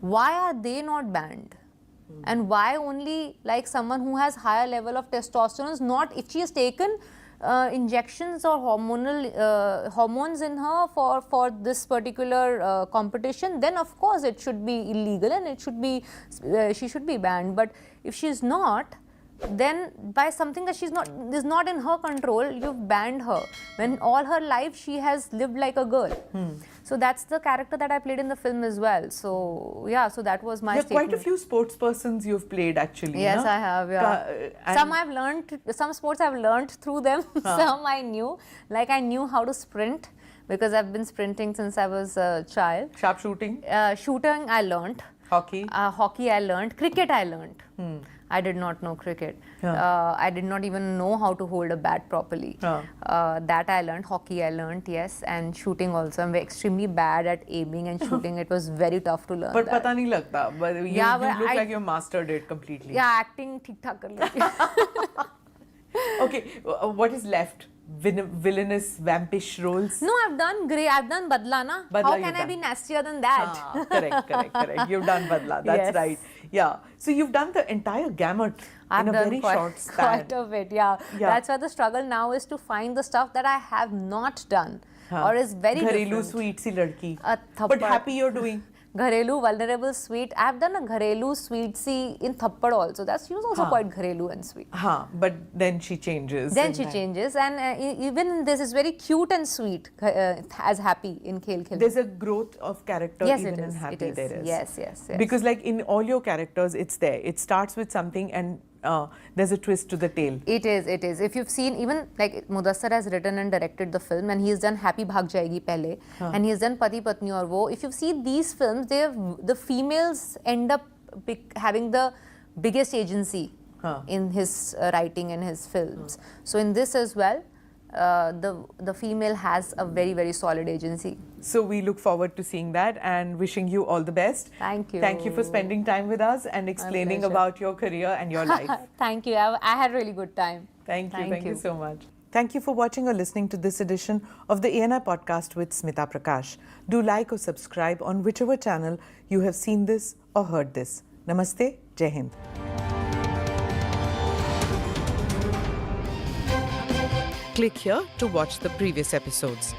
Why are they not banned? And why only like someone who has higher level of testosterone, not if she has taken injections or hormones in her for this particular competition, then of course it should be illegal and it should be she should be banned. But if she is not, then by something that is not in her control, you've banned her when all her life she has lived like a girl. So that's the character that I played in the film as well. So yeah, so that was my statement. Quite a few sports persons you've played actually. Yes, no? I have. Yeah. Some sports I've learned through them. Some I knew, like I knew how to sprint because I've been sprinting since I was a child. Sharpshooting? Shooting I learned. Hockey? Hockey I learned. Cricket I learned. I did not know cricket. I did not even know how to hold a bat properly. That I learned. Hockey I learned, yes. And shooting also. I'm extremely bad at aiming and shooting. It was very tough to learn. But that. pata nahi lagta. But you look like you mastered it completely. Yeah, acting ठीक ठाक कर लेती हूँ. Okay, what is left? Villainous, vampish roles? No, I've done Grey. I've done Badla, na? Badla How you've can I be done. nastier than that? Correct. You've done Badla. That's Yes. right. Yeah. So you've done the entire gamut I've in a done very short span. quite a bit, yeah. That's why the struggle now is to find the stuff that I have not done or is very Gharelu different. sweet si ladki. Thappad. But happy you're doing. Gharelu, vulnerable, sweet. I've done a Gharelu sweet see in Thappad also. She was also quite Gharelu and sweet. But then she changes. Then she changes, and even in this is very cute and sweet as Happy in 𝐘𝐿. There's a growth of character Yes, even it in is. Happy. It is. There is. Yes. Because like in all your characters, it's there. It starts with something and there's a twist to the tale. It is. If you've seen, even like Mudassar has written and directed the film, and he's done Happy Bhag Jayegi Pehle, and he's done Pati Patni Aur Wo. If you've seen these films, the females end up having the biggest agency in his writing and his films. So in this as well, the female has a very, very solid agency. So we look forward to seeing that and wishing you all the best. Thank you. Thank you for spending time with us and explaining pleasure. about your career and your life. Thank you. I had a really good time. Thank you. Thank you you. so much. Thank you for watching or listening to this edition of the ANI podcast with Smita Prakash. Do like or subscribe on whichever channel you have seen this or heard this. Namaste. Jai Hind. Click here to watch the previous episodes.